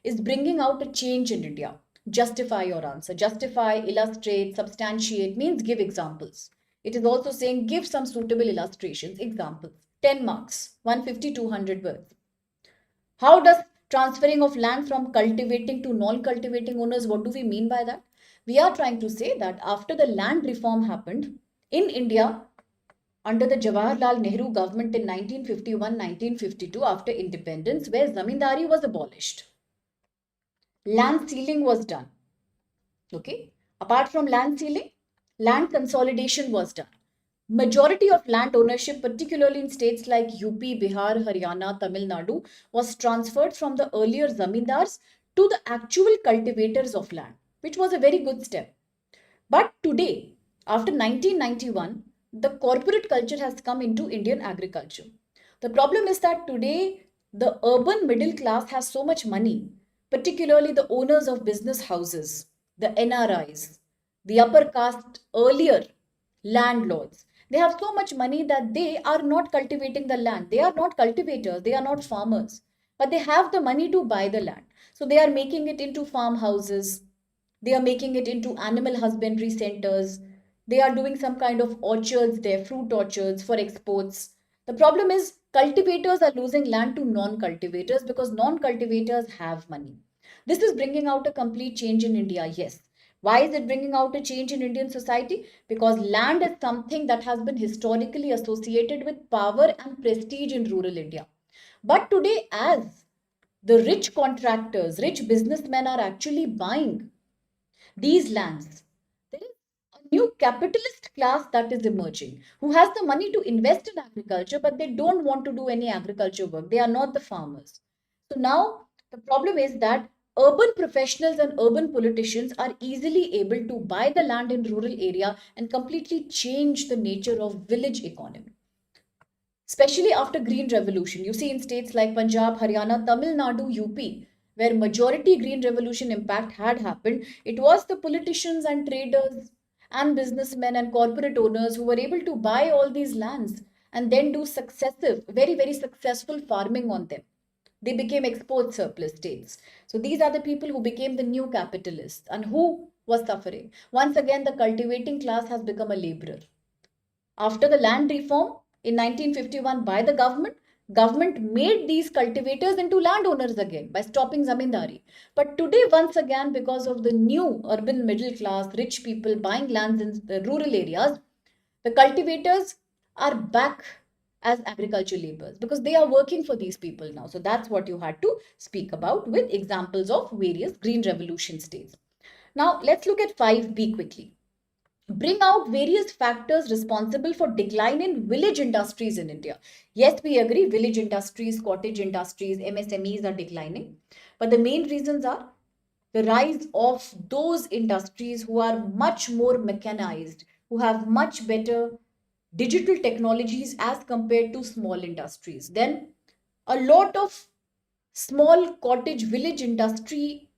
is bringing out a change in India. Justify your answer. Justify, illustrate, substantiate means give examples. It is also saying give some suitable illustrations, examples. 10 marks, 150, 200 words. How does transferring of land from cultivating to non-cultivating owners, what do we mean by that? We are trying to say that after the land reform happened in India under the Jawaharlal Nehru government in 1951-1952 after independence, where zamindari was abolished, land ceiling was done. Okay, apart from land ceiling, land consolidation was done. Majority of land ownership, particularly in states like UP, Bihar, Haryana, Tamil Nadu, was transferred from the earlier zamindars to the actual cultivators of land, which was a very good step. But today, after 1991, the corporate culture has come into Indian agriculture. The problem is that today, the urban middle class has so much money, particularly the owners of business houses, the NRIs, the upper caste earlier landlords. They have so much money that they are not cultivating the land. They are not cultivators, they are not farmers, but they have the money to buy the land. So they are making it into farmhouses, they are making it into animal husbandry centers, they are doing some kind of orchards there, fruit orchards for exports. The problem is cultivators are losing land to non-cultivators because non-cultivators have money. This is bringing out a complete change in India, yes. Why is it bringing out a change in Indian society? Because land is something that has been historically associated with power and prestige in rural India. But today, as The rich contractors, rich businessmen are actually buying these lands. There is a new capitalist class that is emerging who has the money to invest in agriculture, but they don't want to do any agriculture work. They are not the farmers. So now the problem is that urban professionals and urban politicians are easily able to buy the land in rural area and completely change the nature of village economy, especially after green revolution. You see in states like Punjab, Haryana, Tamil Nadu, UP, where majority green revolution impact had happened, it was the politicians and traders and businessmen and corporate owners who were able to buy all these lands and then do successive, very successful farming on them. They became export surplus states. So these are the people who became the new capitalists. And who was suffering? Once again, the cultivating class has become a laborer. After the land reform in 1951 by the government made these cultivators into landowners again by stopping zamindari. But today, once again, because of the new urban middle class, rich people buying lands in the rural areas, the cultivators are back as agriculture laborers because they are working for these people now. So that's what you had to speak about with examples of various green revolution states. Now let's look at 5B quickly. Bring out various factors responsible for decline in village industries in India. Yes, we agree, village industries, cottage industries, MSMEs are declining. But the main reasons are the rise of those industries who are much more mechanized, who have much better digital technologies as compared to small industries. Then a lot of small cottage village industry,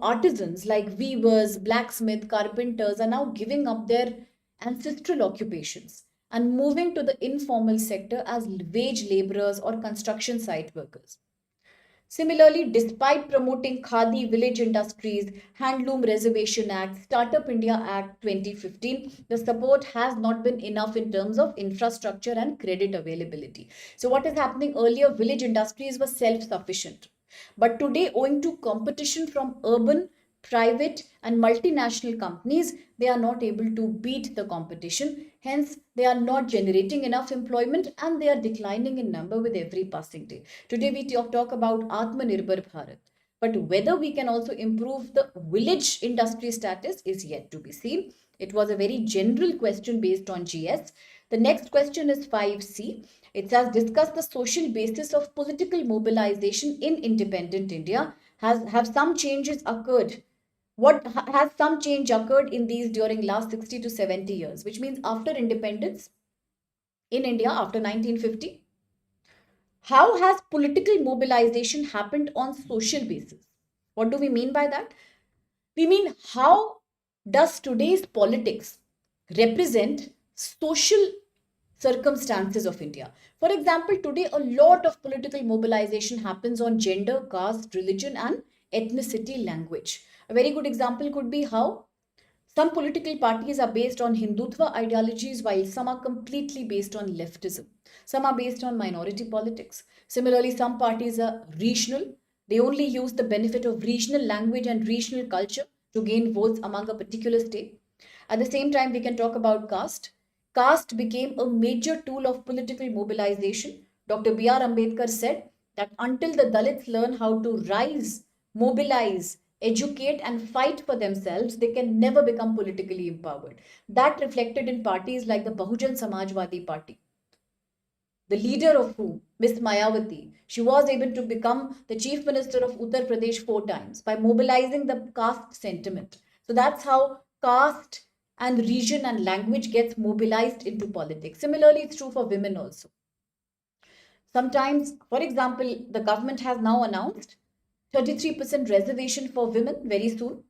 artisans like weavers, blacksmith, carpenters are now giving up their ancestral occupations and moving to the informal sector as wage laborers or construction site workers. Similarly, despite promoting Khadi village industries, Handloom Reservation Act, Startup India Act 2015, the support has not been enough in terms of infrastructure and credit availability. So what is happening earlier, village industries were self-sufficient. But today, owing to competition from urban, private and multinational companies, they are not able to beat the competition. Hence, they are not generating enough employment and they are declining in number with every passing day. Today, we talk about Atmanirbhar Bharat. But whether we can also improve the village industry status is yet to be seen. It was a very general question based on GS. The next question is 5C. It says, discuss the social basis of political mobilization in independent India. Have some changes occurred? What has some change occurred in these during last 60 to 70 years, which means after independence in India after 1950? How has political mobilization happened on social basis? What do we mean by that? We mean, how does today's politics represent social circumstances of India? For example, today a lot of political mobilization happens on gender, caste, religion, and ethnicity, language. A very good example could be how some political parties are based on Hindutva ideologies, while some are completely based on leftism. Some are based on minority politics. Similarly, some parties are regional. They only use the benefit of regional language and regional culture to gain votes among a particular state. At the same time, we can talk about caste. Caste became a major tool of political mobilization. Dr. B.R. Ambedkar said that until the Dalits learn how to rise, mobilize, educate, and fight for themselves, they can never become politically empowered. That reflected in parties like the Bahujan Samajwadi Party, the leader of whom, Miss Mayawati, she was able to become the chief minister of Uttar Pradesh 4 times by mobilizing the caste sentiment. So that's how caste and region and language gets mobilized into politics. Similarly, it's true for women also. Sometimes, for example, the government has now announced 33% reservation for women very soon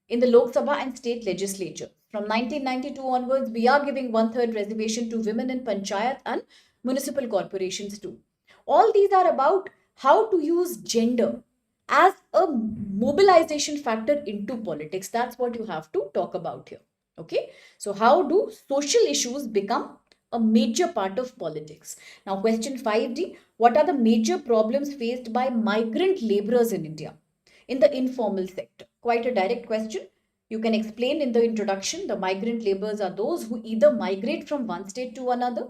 in the Lok Sabha and state legislature. From 1992 onwards, we are giving one-third reservation to women in panchayat and municipal corporations too. All these are about how to use gender as a mobilization factor into politics. That's what you have to talk about here. Okay, so how do social issues become a major part of politics? Now, question 5D, what are the major problems faced by migrant laborers in India in the informal sector? Quite a direct question. You can explain in the introduction. The migrant laborers are those who either migrate from one state to another,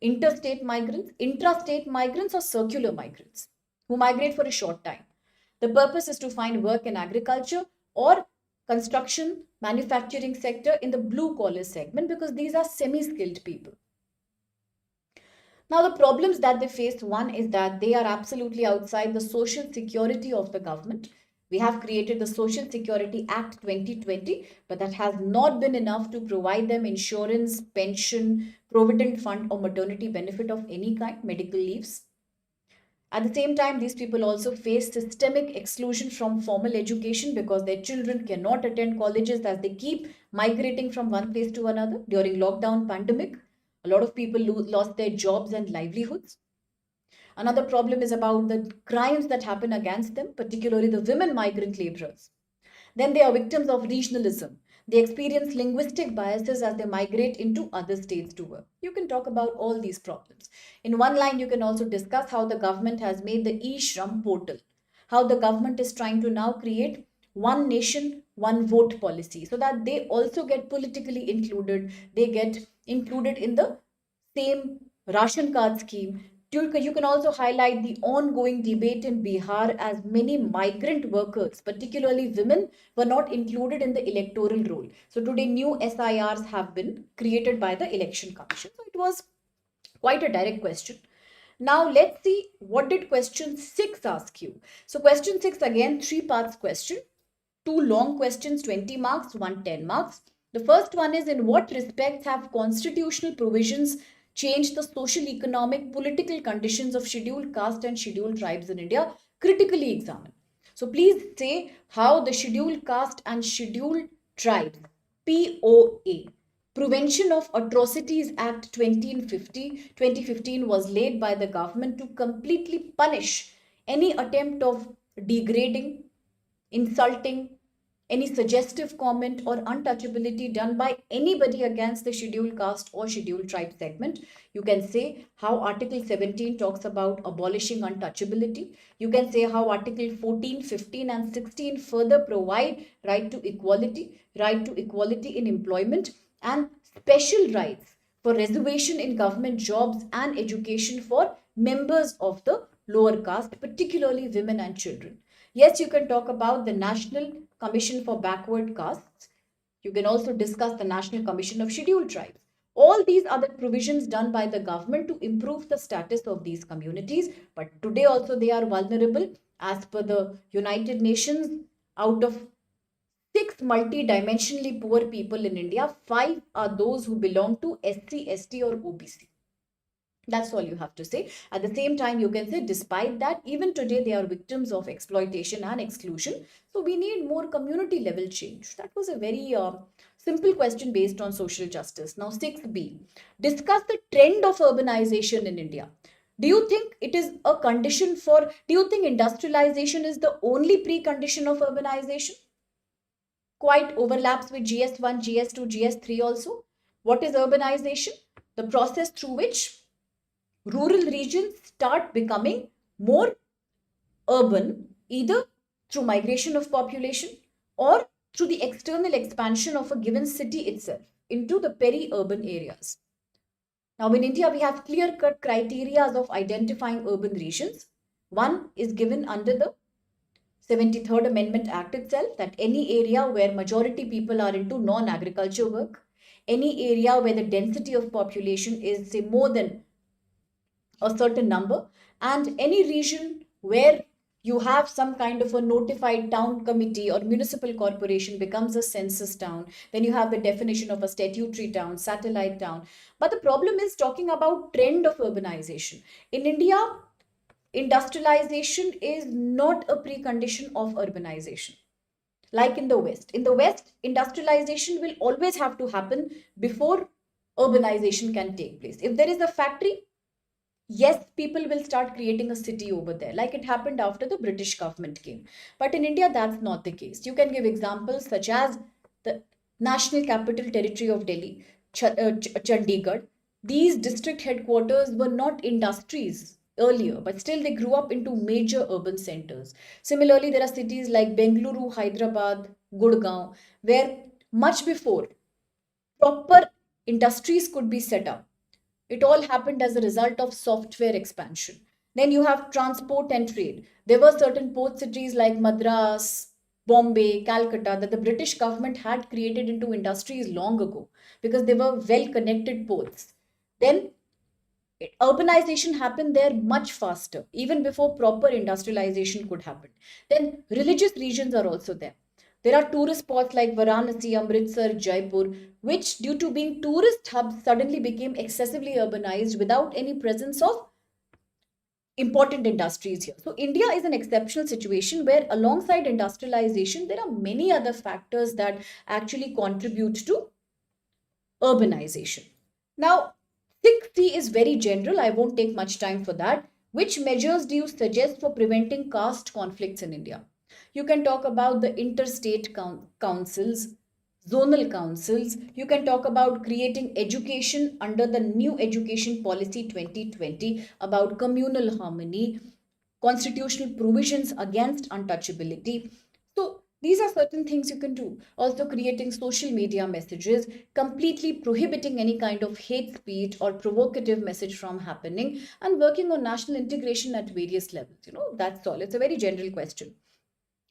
interstate migrants, intrastate migrants, or circular migrants. who migrate for a short time. The purpose is to find work in agriculture or construction, manufacturing sector in the blue collar segment because these are semi skilled people. Now, the problems that they face, one is that they are absolutely outside the social security of the government. We have created the Social Security Act 2020, but that has not been enough to provide them insurance, pension, provident fund, or maternity benefit of any kind, medical leaves. At the same time, these people also face systemic exclusion from formal education because their children cannot attend colleges as they keep migrating from one place to another. During lockdown pandemic, a lot of people lost their jobs and livelihoods. Another problem is about the crimes that happen against them, particularly the women migrant laborers. Then they are victims of regionalism. They experience linguistic biases as they migrate into other states to work. You can talk about all these problems. In one line, you can also discuss how the government has made the e-Shram portal, how the government is trying to now create one nation, one vote policy so that they also get politically included. They get included in the same ration card scheme. You can also highlight the ongoing debate in Bihar as many migrant workers, particularly women, were not included in the electoral roll. So today new SIRs have been created by the Election Commission. So it was quite a direct question. Now let's see what did question 6 ask you. So question 6 again 3 parts question. Two long questions 20 marks, one 10 marks. The first one is in what respects have constitutional provisions changed the social, economic, political conditions of scheduled caste and scheduled tribes in India? Critically examine. So please say how the scheduled caste and scheduled tribes POA Prevention of Atrocities Act 2015 was laid by the government to completely punish any attempt of degrading, insulting, any suggestive comment or untouchability done by anybody against the scheduled caste or scheduled tribe segment. You can say how Article 17 talks about abolishing untouchability. You can say how Article 14, 15 and 16 further provide right to equality in employment and special rights for reservation in government jobs and education for members of the lower caste, particularly women and children. Yes, you can talk about the National Commission for Backward Castes. You can also discuss the National Commission of Scheduled Tribes. All these are the provisions done by the government to improve the status of these communities. But today also they are vulnerable. As per the United Nations, out of 6 multi-dimensionally poor people in India, 5 are those who belong to SC, ST or OBC. That's all you have to say. At the same time, you can say, despite that, even today they are victims of exploitation and exclusion. So we need more community level change. That was a very simple question based on social justice. Now, 6B, discuss the trend of urbanization in India. Do you think it is a condition for, do you think industrialization is the only precondition of urbanization? Quite overlaps with GS1, GS2, GS3 also. What is urbanization? The process through which rural regions start becoming more urban, either through migration of population or through the external expansion of a given city itself into the peri-urban areas. Now, in India, we have clear-cut criteria of identifying urban regions. One is given under the 73rd Amendment Act itself, that any area where majority people are into non-agriculture work, any area where the density of population is, say, more than a certain number, and any region where you have some kind of a notified town committee or municipal corporation becomes a census town. Then you have the definition of a statutory town, satellite town. But the problem is talking about trend of urbanization. In India, industrialization is not a precondition of urbanization. Like in the West. In the West, industrialization will always have to happen before urbanization can take place. If there is a factory, yes, people will start creating a city over there, like it happened after the British government came. But in India, that's not the case. You can give examples such as the National Capital Territory of Delhi, Chandigarh. These district headquarters were not industries earlier, but still they grew up into major urban centers. Similarly, there are cities like Bengaluru, Hyderabad, Gurgaon, where much before proper industries could be set up, it all happened as a result of software expansion. Then you have transport and trade. There were certain port cities like Madras, Bombay, Calcutta that the British government had created into industries long ago because they were well connected ports. Then urbanization happened there much faster, even before proper industrialization could happen. Then religious regions are also there. There are tourist spots like Varanasi, Amritsar, Jaipur, which, due to being tourist hubs, suddenly became excessively urbanized without any presence of important industries here. So India is an exceptional situation where alongside industrialization, there are many other factors that actually contribute to urbanization. Now, 6C is very general. I won't take much time for that. Which measures do you suggest for preventing caste conflicts in India? You can talk about the interstate councils, zonal councils. You can talk about creating education under the new education policy 2020 about communal harmony, constitutional provisions against untouchability. So these are certain things you can do. Also creating social media messages, completely prohibiting any kind of hate speech or provocative message from happening, and working on national integration at various levels. That's all. It's a very general question.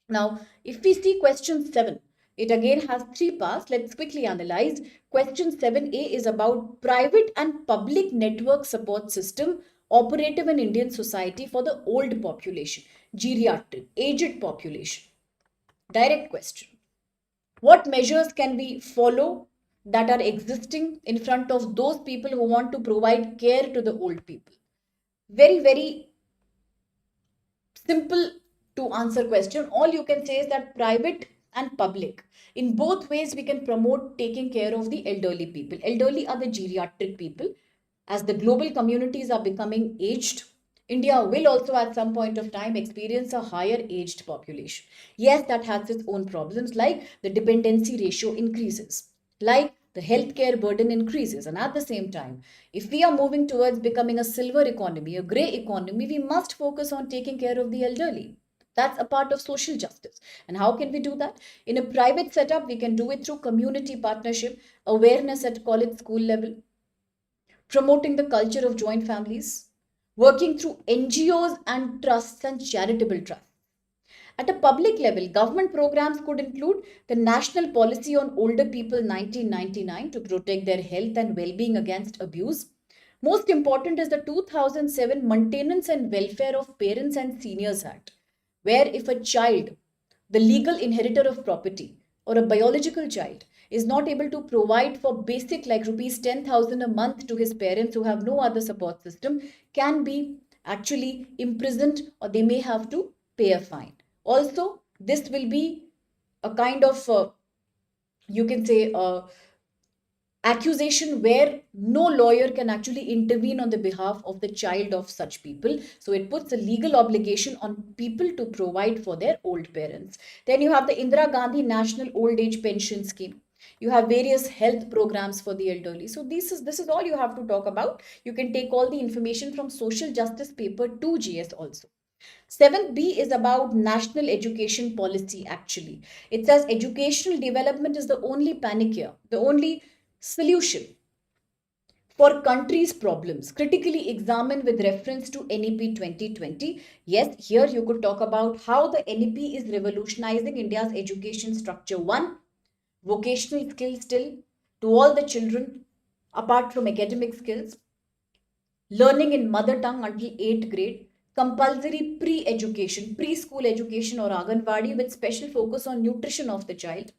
Now, if we see question 7, it again has three parts. Let's quickly analyze. Question 7A is about private and public network support system operative in Indian society for the old population, geriatric, aged population. Direct question. What measures can we follow that are existing in front of those people who want to provide care to the old people? Very, very simple to answer question. All you can say is that private and public, in both ways we can promote taking care of the elderly people. Elderly are the geriatric people. As the global communities are becoming aged, India will also at some point of time experience a higher aged population. Yes, that has its own problems, like the dependency ratio increases, like the healthcare burden increases. And at the same time, if we are moving towards becoming a silver economy, a grey economy, we must focus on taking care of the elderly. That's a part of social justice. And how can we do that? In a private setup, we can do it through community partnership, awareness at college school level, promoting the culture of joint families, working through NGOs and trusts and charitable trusts. At a public level, government programs could include the National Policy on Older People 1999 to protect their health and well-being against abuse. Most important is the 2007 Maintenance and Welfare of Parents and Seniors Act, where if a child, the legal inheritor of property, or a biological child is not able to provide for basic like rupees 10,000 a month to his parents who have no other support system, can be actually imprisoned or they may have to pay a fine. Also, this will be a kind of, you can say, accusation where no lawyer can actually intervene on the behalf of the child of such people. So it puts a legal obligation on people to provide for their old parents. Then you have the Indira Gandhi National Old Age Pension Scheme. You have various health programs for the elderly. So this is all you have to talk about. You can take all the information from Social Justice Paper 2 GS also. 7B is about national education policy actually. It says educational development is the only panacea, the only solution for country's problems. Critically examine with reference to NEP 2020. Yes, here you could talk about how the NEP is revolutionizing India's education structure. One, vocational skills still to all the children apart from academic skills, learning in mother tongue until 8th grade, compulsory pre-education, preschool education or Anganwadi with special focus on nutrition of the child.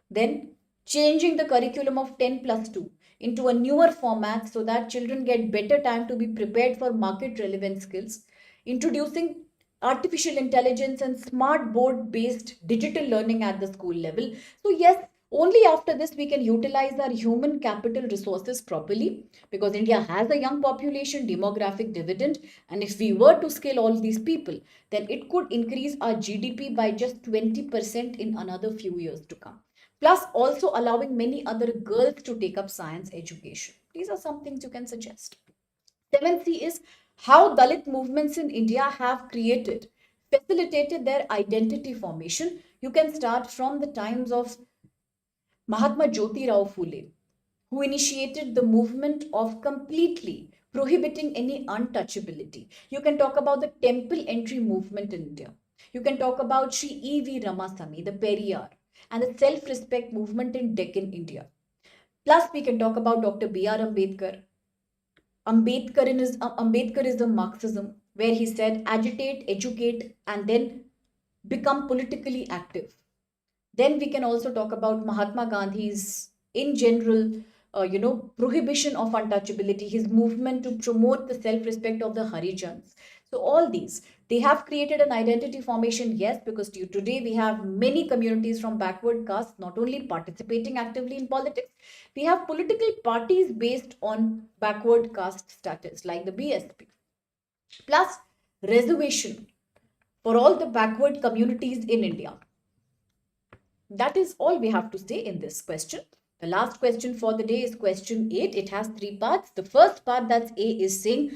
Then changing the curriculum of 10 plus 2 into a newer format so that children get better time to be prepared for market relevant skills. Introducing artificial intelligence and smart board based digital learning at the school level. So, yes, only after this we can utilize our human capital resources properly, because India has a young population, demographic dividend, and if we were to scale all these people, then it could increase our GDP by just 20% in another few years to come, plus also allowing many other girls to take up science education. These are some things you can suggest. 7C is how Dalit movements in India have facilitated their identity formation. You can start from the times of Mahatma Jyoti Rao Phule, who initiated the movement of completely prohibiting any untouchability. You can talk about the temple entry movement in India. You can talk about Sri E.V. Ramasamy, the Periyar, and the self-respect movement in Deccan, India. Plus, we can talk about Dr. B.R. Ambedkar. Ambedkarism Marxism, where he said agitate, educate, and then become politically active. Then we can also talk about Mahatma Gandhi's, in general, prohibition of untouchability, his movement to promote the self-respect of the Harijans. So all these, they have created an identity formation, yes, because today we have many communities from backward castes not only participating actively in politics, we have political parties based on backward caste status, like the BSP. Plus, reservation for all the backward communities in India. That is all we have to say in this question. The last question for the day is question 8. It has 3 parts. The first part, that's A, is saying,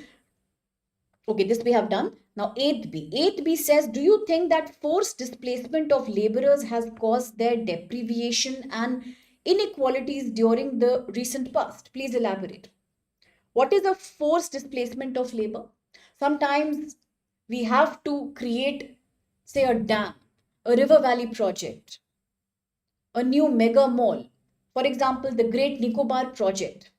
okay, this we have done. Now 8B. 8B says, do you think that forced displacement of laborers has caused their deprivation and inequalities during the recent past? Please elaborate. What is a forced displacement of labor? Sometimes we have to create, say, a dam, a river valley project, a new mega mall. For example, the Great Nicobar project,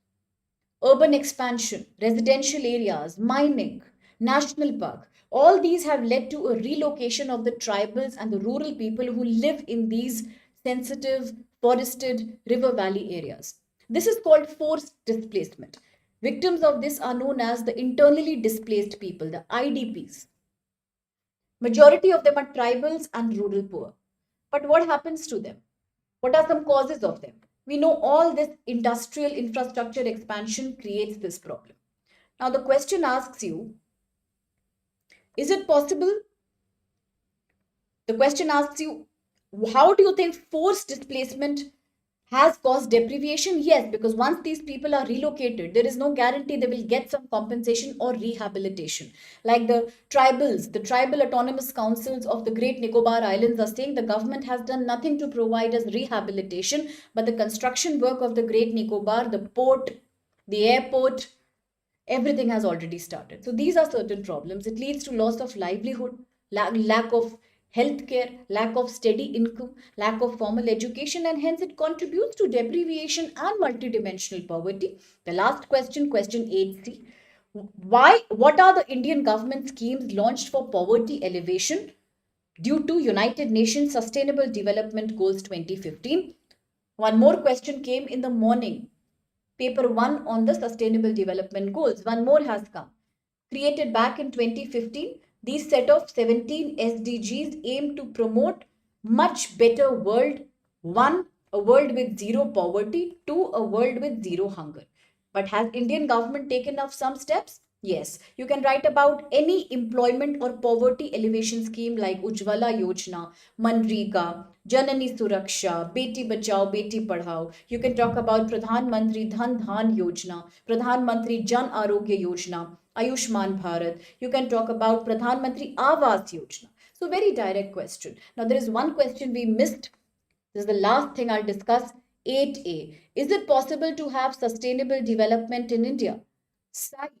urban expansion, residential areas, mining, national park. All these have led to a relocation of the tribals and the rural people who live in these sensitive, forested river valley areas. This is called forced displacement. Victims of this are known as the internally displaced people, the IDPs. Majority of them are tribals and rural poor. But what happens to them? What are some causes of them? We know all this industrial infrastructure expansion creates this problem. Now, the question asks you, is it possible? The question asks you, how do you think forced displacement has caused deprivation? Yes, because once these people are relocated, there is no guarantee they will get some compensation or rehabilitation. Like the tribals, the tribal autonomous councils of the Great Nicobar Islands are saying the government has done nothing to provide us rehabilitation, but the construction work of the Great Nicobar, the port, the airport, everything has already started. So these are certain problems. It leads to loss of livelihood, lack of health care, lack of steady income, lack of formal education, and hence it contributes to deprivation and multidimensional poverty. The last question, question 8C. What are the Indian government schemes launched for poverty elevation due to United Nations Sustainable Development Goals 2015? One more question came in the morning, paper 1 on the Sustainable Development Goals. One more has come. Created back in 2015, these set of 17 SDGs aim to promote much better world. 1, a world with zero poverty. 2, a world with zero hunger. But has Indian government taken up some steps? Yes. You can write about any employment or poverty elevation scheme like Ujjwala Yojana, Manrega, Janani Suraksha, Beti Bachao, Beti Padhao. You can talk about Pradhan Mantri Dhan Dhan Yojana, Pradhan Mantri Jan Arogya Yojana, Ayushman Bharat. You can talk about Pradhan Mantri Awas Yojana. So very direct question. Now there is one question we missed. This is the last thing I'll discuss. 8A. Is it possible to have sustainable development in India? Cite,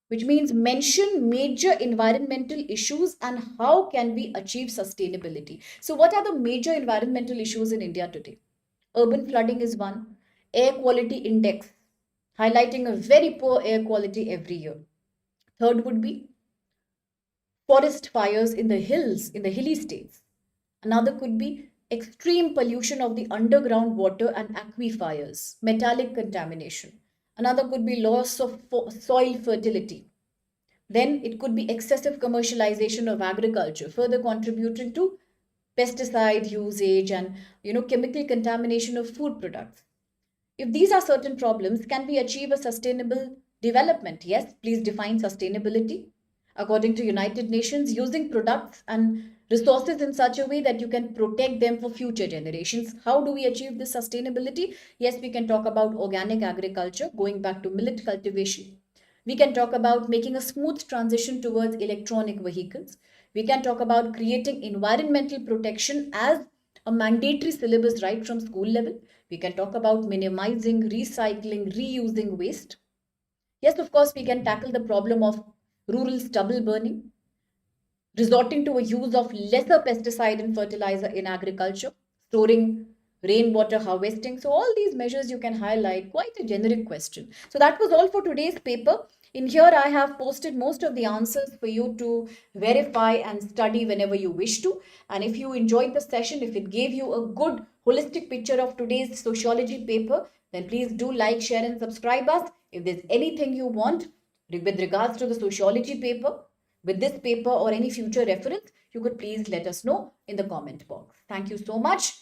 which means mention major environmental issues and how can we achieve sustainability. So what are the major environmental issues in India today? Urban flooding is one. Air quality index, highlighting a very poor air quality every year. Third would be forest fires in the hills, in the hilly states. Another could be extreme pollution of the underground water and aquifers, metallic contamination. Another could be loss of soil fertility. Then it could be excessive commercialization of agriculture, further contributing to pesticide usage and chemical contamination of food products. If these are certain problems, can we achieve a sustainable development? Yes, please define sustainability. According to United Nations, using products and resources in such a way that you can protect them for future generations. How do we achieve this sustainability? Yes, we can talk about organic agriculture, going back to millet cultivation. We can talk about making a smooth transition towards electronic vehicles. We can talk about creating environmental protection as a mandatory syllabus right from school level. We can talk about minimizing, recycling, reusing waste. Yes, of course, we can tackle the problem of rural stubble burning, resorting to a use of lesser pesticide and fertilizer in agriculture, storing rainwater harvesting. So all these measures you can highlight, quite a generic question. So that was all for today's paper. In here, I have posted most of the answers for you to verify and study whenever you wish to. And if you enjoyed the session, if it gave you a good holistic picture of today's sociology paper, then please do like, share, and subscribe us. If there's anything you want with regards to the sociology paper, with this paper or any future reference, you could please let us know in the comment box. Thank you so much.